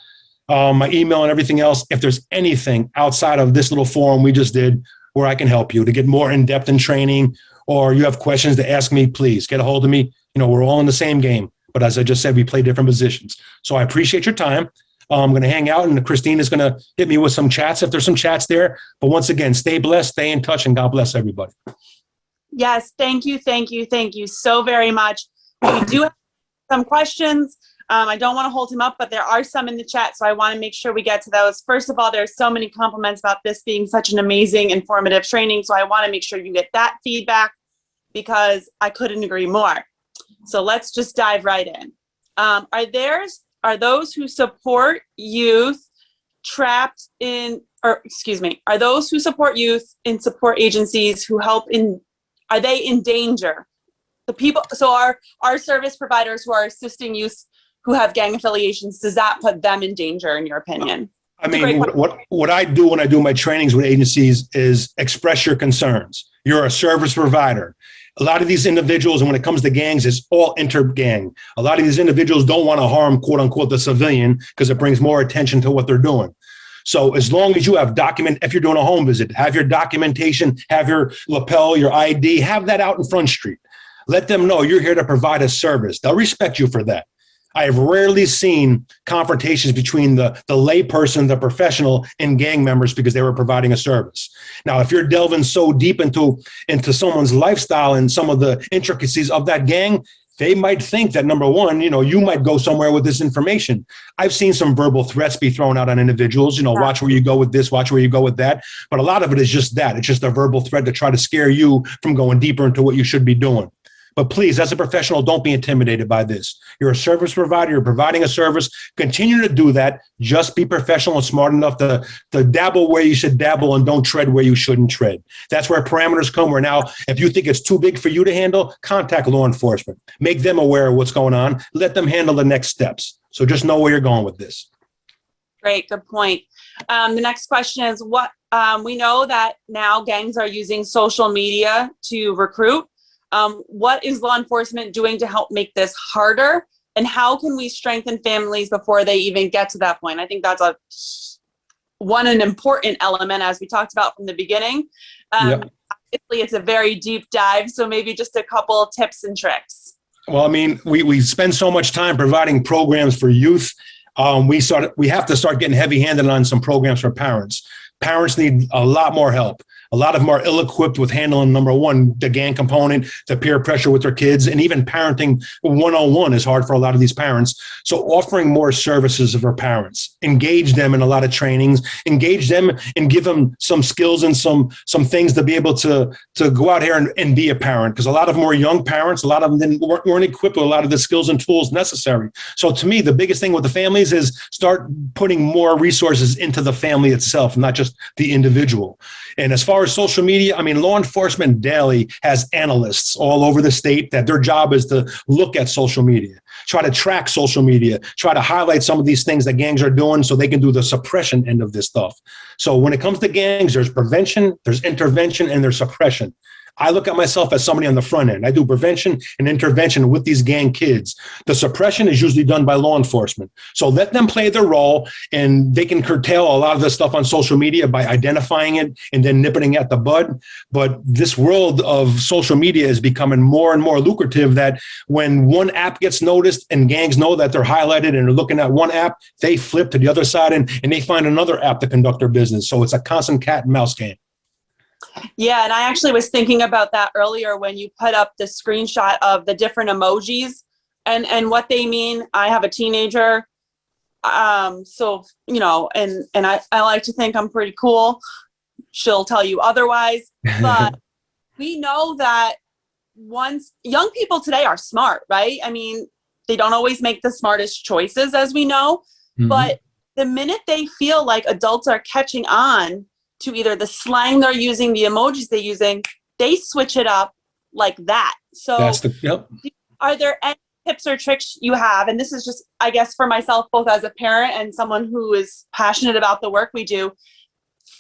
Speaker 2: My email and everything else. If there's anything outside of this little forum we just did where I can help you to get more in-depth in training, or you have questions to ask me, please get a hold of me. We're all in the same game. But as I just said, we play different positions. So I appreciate your time. I'm going to hang out, and Christine is going to hit me with some chats if there's some chats there. But once again, stay blessed, stay in touch, and God bless everybody.
Speaker 1: Yes, thank you so very much. We do have some questions. I don't want to hold him up, but there are some in the chat, so I want to make sure we get to those. First of all, there's so many compliments about this being such an amazing, informative training, so I want to make sure you get that feedback because I couldn't agree more. So let's just dive right in. Are those who support youth trapped in, are those who support youth in support agencies who help are they in danger? The people, so our service providers who are assisting youth who have gang affiliations, does that put them in danger, in your opinion?
Speaker 2: I mean, what I do when I do my trainings with agencies is express your concerns. You're a service provider. A lot of these individuals, and when it comes to gangs, it's all inter-gang. A lot of these individuals don't want to harm, quote unquote, the civilian because it brings more attention to what they're doing. So as long as you have if you're doing a home visit, have your documentation, have your lapel, your ID, have that out in Front Street. Let them know you're here to provide a service. They'll respect you for that. I have rarely seen confrontations between the layperson, the professional, and gang members because they were providing a service. Now, if you're delving so deep into someone's lifestyle and some of the intricacies of that gang, they might think that, number one, you might go somewhere with this information. I've seen some verbal threats be thrown out on individuals, watch where you go with this, watch where you go with that. But a lot of it is just that. It's just a verbal threat to try to scare you from going deeper into what you should be doing. But please, as a professional, don't be intimidated by this. You're a service provider. You're providing a service. Continue to do that. Just be professional and smart enough to dabble where you should dabble and don't tread where you shouldn't tread. That's where parameters come. Where now, if you think it's too big for you to handle, contact law enforcement. Make them aware of what's going on. Let them handle the next steps. So just know where you're going with this.
Speaker 1: Great, good point. The next question is, we know that now gangs are using social media to recruit. What is law enforcement doing to help make this harder? And how can we strengthen families before they even get to that point? I think that's an important element, as we talked about from the beginning. Obviously, it's a very deep dive, so maybe just a couple tips and tricks.
Speaker 2: Well, I mean, we spend so much time providing programs for youth. We have to start getting heavy-handed on some programs for parents. Parents need a lot more help. A lot of them are ill-equipped with handling, number one, the gang component, the peer pressure with their kids, and even parenting 101 is hard for a lot of these parents. So offering more services for parents, engage them in a lot of trainings, engage them and give them some skills and some things to be able to go out here and be a parent. Because a lot of them were young parents. A lot of them weren't equipped with a lot of the skills and tools necessary. So to me, the biggest thing with the families is start putting more resources into the family itself, not just the individual. And as far as social media, I mean, law enforcement daily has analysts all over the state that their job is to look at social media, try to track social media, try to highlight some of these things that gangs are doing so they can do the suppression end of this stuff. So when it comes to gangs, there's prevention, there's intervention, and there's suppression. I look at myself as somebody on the front end. I do prevention and intervention with these gang kids. The suppression is usually done by law enforcement. So let them play their role, and they can curtail a lot of this stuff on social media by identifying it and then nipping at the bud. But this world of social media is becoming more and more lucrative, that when one app gets noticed and gangs know that they're highlighted and they're looking at one app, they flip to the other side and they find another app to conduct their business. So it's a constant cat and mouse game.
Speaker 1: Yeah, and I actually was thinking about that earlier when you put up the screenshot of the different emojis and what they mean. I have a teenager, so and I like to think I'm pretty cool. She'll tell you otherwise, but we know that once young people today are smart, right? I mean, they don't always make the smartest choices, as we know, but the minute they feel like adults are catching on to either the slang they're using, the emojis they're using, they switch it up like that. So are there any tips or tricks you have? And this is just, I guess, for myself, both as a parent and someone who is passionate about the work we do,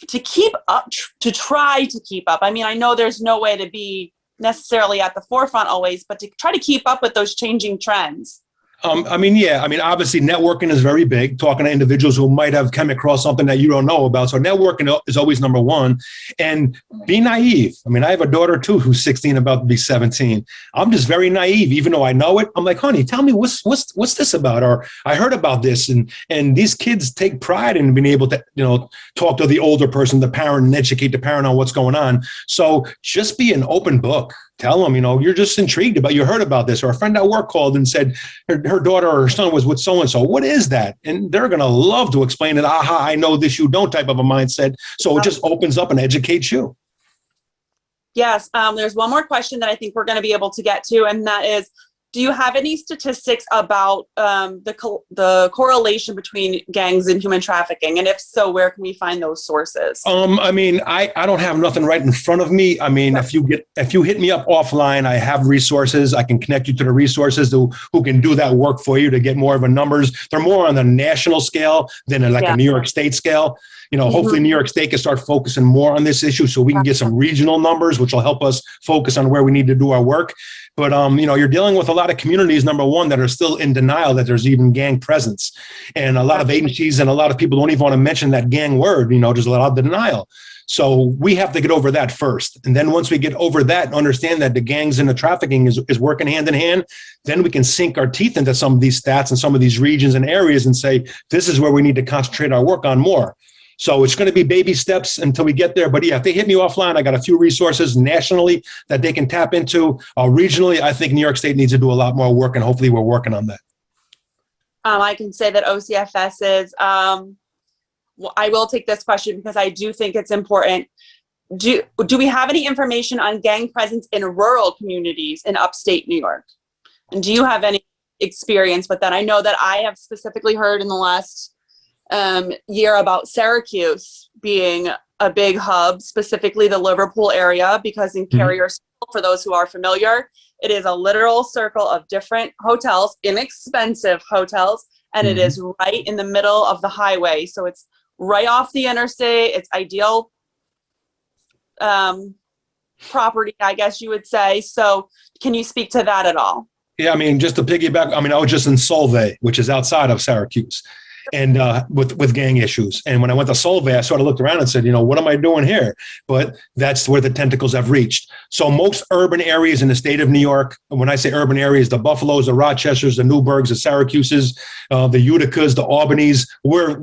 Speaker 1: to keep up, to try to keep up. I mean, I know there's no way to be necessarily at the forefront always, but to try to keep up with those changing trends.
Speaker 2: Obviously networking is very big, talking to individuals who might have come across something that you don't know about. So networking is always number one, and be naive. I mean, I have a daughter too, who's 16, about to be 17. I'm just very naive, even though I know it. I'm like, honey, tell me what's this about? Or I heard about this. And these kids take pride in being able to, talk to the older person, the parent, and educate the parent on what's going on. So just be an open book. Tell them, you're just intrigued about, you heard about this, or a friend at work called and said her daughter or her son was with so-and-so. What is that? And they're going to love to explain it. Aha, I know this, you don't type of a mindset. So it just opens up and educates you.
Speaker 1: Yes. There's one more question that I think we're going to be able to get to, and that is, Do you have any statistics about the correlation between gangs and human trafficking? And if so, where can we find those sources?
Speaker 2: I mean, I don't have nothing right in front of me. I mean, if you hit me up offline, I have resources. I can connect you to the resources who can do that work for you to get more of a numbers. They're more on the national scale than like a New York State scale. You know, hopefully New York State can start focusing more on this issue so we can get some regional numbers, which will help us focus on where we need to do our work. But, you know, you're dealing with a lot of communities, number one, that are still in denial that there's even gang presence. And a lot of agencies and a lot of people don't even want to mention that gang word. You know, there's a lot of denial. So we have to get over that first. And then once we get over that and understand that the gangs and the trafficking is working hand in hand, then we can sink our teeth into some of these stats and some of these regions and areas and say, this is where we need to concentrate our work on more. So it's going to be baby steps until we get there. But yeah, if they hit me offline, I got a few resources nationally that they can tap into. Regionally, I think New York State needs to do a lot more work, and hopefully we're working on that.
Speaker 1: I can say that OCFS is, well, I will take this question because I do think it's important. Do we have any information on gang presence in rural communities in upstate New York? And do you have any experience with that? I know that I have specifically heard in the last year about Syracuse being a big hub, specifically the Liverpool area, because in Carrier Circle, for those who are familiar, it is a literal circle of different hotels, inexpensive hotels, and it is right in the middle of the highway. So it's right off the interstate. It's ideal property, I guess you would say. So can you speak to that at all?
Speaker 2: Yeah, I mean, just to piggyback, I mean, I was just in Solvay, which is outside of Syracuse, and with gang issues. And when I went to Solvay, I sort of looked around and said, you know, what am I doing here? But that's where the tentacles have reached. So most urban areas in the state of New York, and when I say urban areas, the Buffaloes, the Rochesters, the Newburghs, the Syracuses, the Uticas, the Albanys,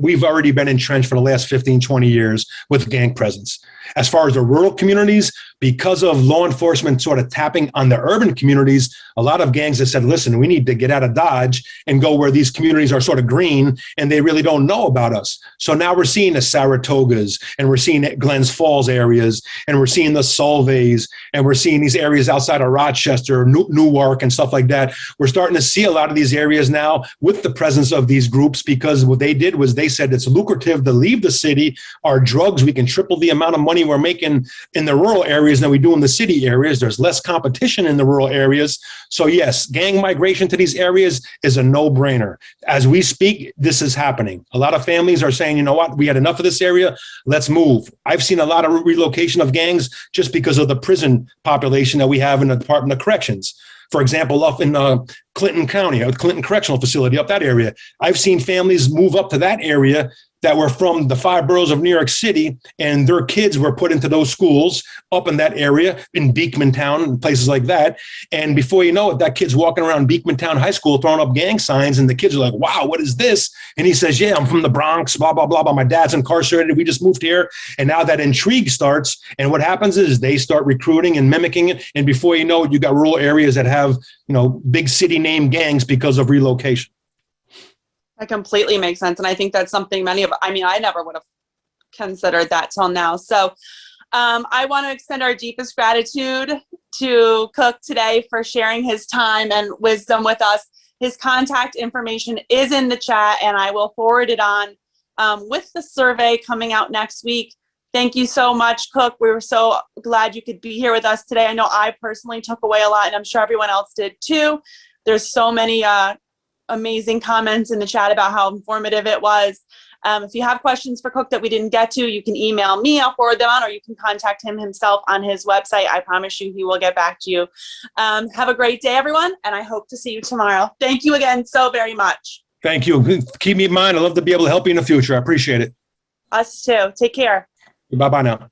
Speaker 2: we've already been entrenched for the last 15, 20 years with gang presence. As far as the rural communities, because of law enforcement sort of tapping on the urban communities, a lot of gangs have said, listen, we need to get out of Dodge and go where these communities are sort of green and they really don't know about us. So now we're seeing the Saratogas, and we're seeing Glens Falls areas, and we're seeing the Solvays, and we're seeing these areas outside of Rochester, Newark, and stuff like that. We're starting to see a lot of these areas now with the presence of these groups, because what they did was they said it's lucrative to leave the city. Our drugs, we can triple the amount of money we're making in the rural areas than we do in the city areas. There's less competition in the rural areas. So yes, gang migration to these areas is a no-brainer. As we speak, this is happening. A lot of families are saying, you know what, we had enough of this area, let's move. I've seen a lot of relocation of gangs just because of the prison population that we have in the Department of Corrections. For example, up in Clinton County, or Clinton Correctional Facility, up that area, I've seen families move up to that area that were from the 5 boroughs of New York City, and their kids were put into those schools up in that area, in Beekman Town and places like that. And before you know it, that kid's walking around Beekman Town High School throwing up gang signs, and the kids are like, wow, what is this? And he says, yeah, I'm from the Bronx, blah, blah, blah, blah. My dad's incarcerated. We just moved here. And now that intrigue starts. And what happens is they start recruiting and mimicking it. And before you know it, you got rural areas that have, you know, big city name gangs because of relocation.
Speaker 1: That completely makes sense. And I think that's something I never would have considered that till now. So I want to extend our deepest gratitude to Cook today for sharing his time and wisdom with us. His contact information is in the chat, and I will forward it on with the survey coming out next week. Thank you so much, Cook. We were so glad you could be here with us today. I know I personally took away a lot, and I'm sure everyone else did too. There's so many amazing comments in the chat about how informative it was. If you have questions for Cook that we didn't get to, you can email me, I'll forward them on, or you can contact him himself on his website. I promise you he will get back to you. Have a great day, everyone, and I hope to see you tomorrow. Thank you again so very much.
Speaker 2: Thank you. Keep me in mind. I'd love to be able to help you in the future. I appreciate it.
Speaker 1: Us too. Take care.
Speaker 2: Bye-bye now.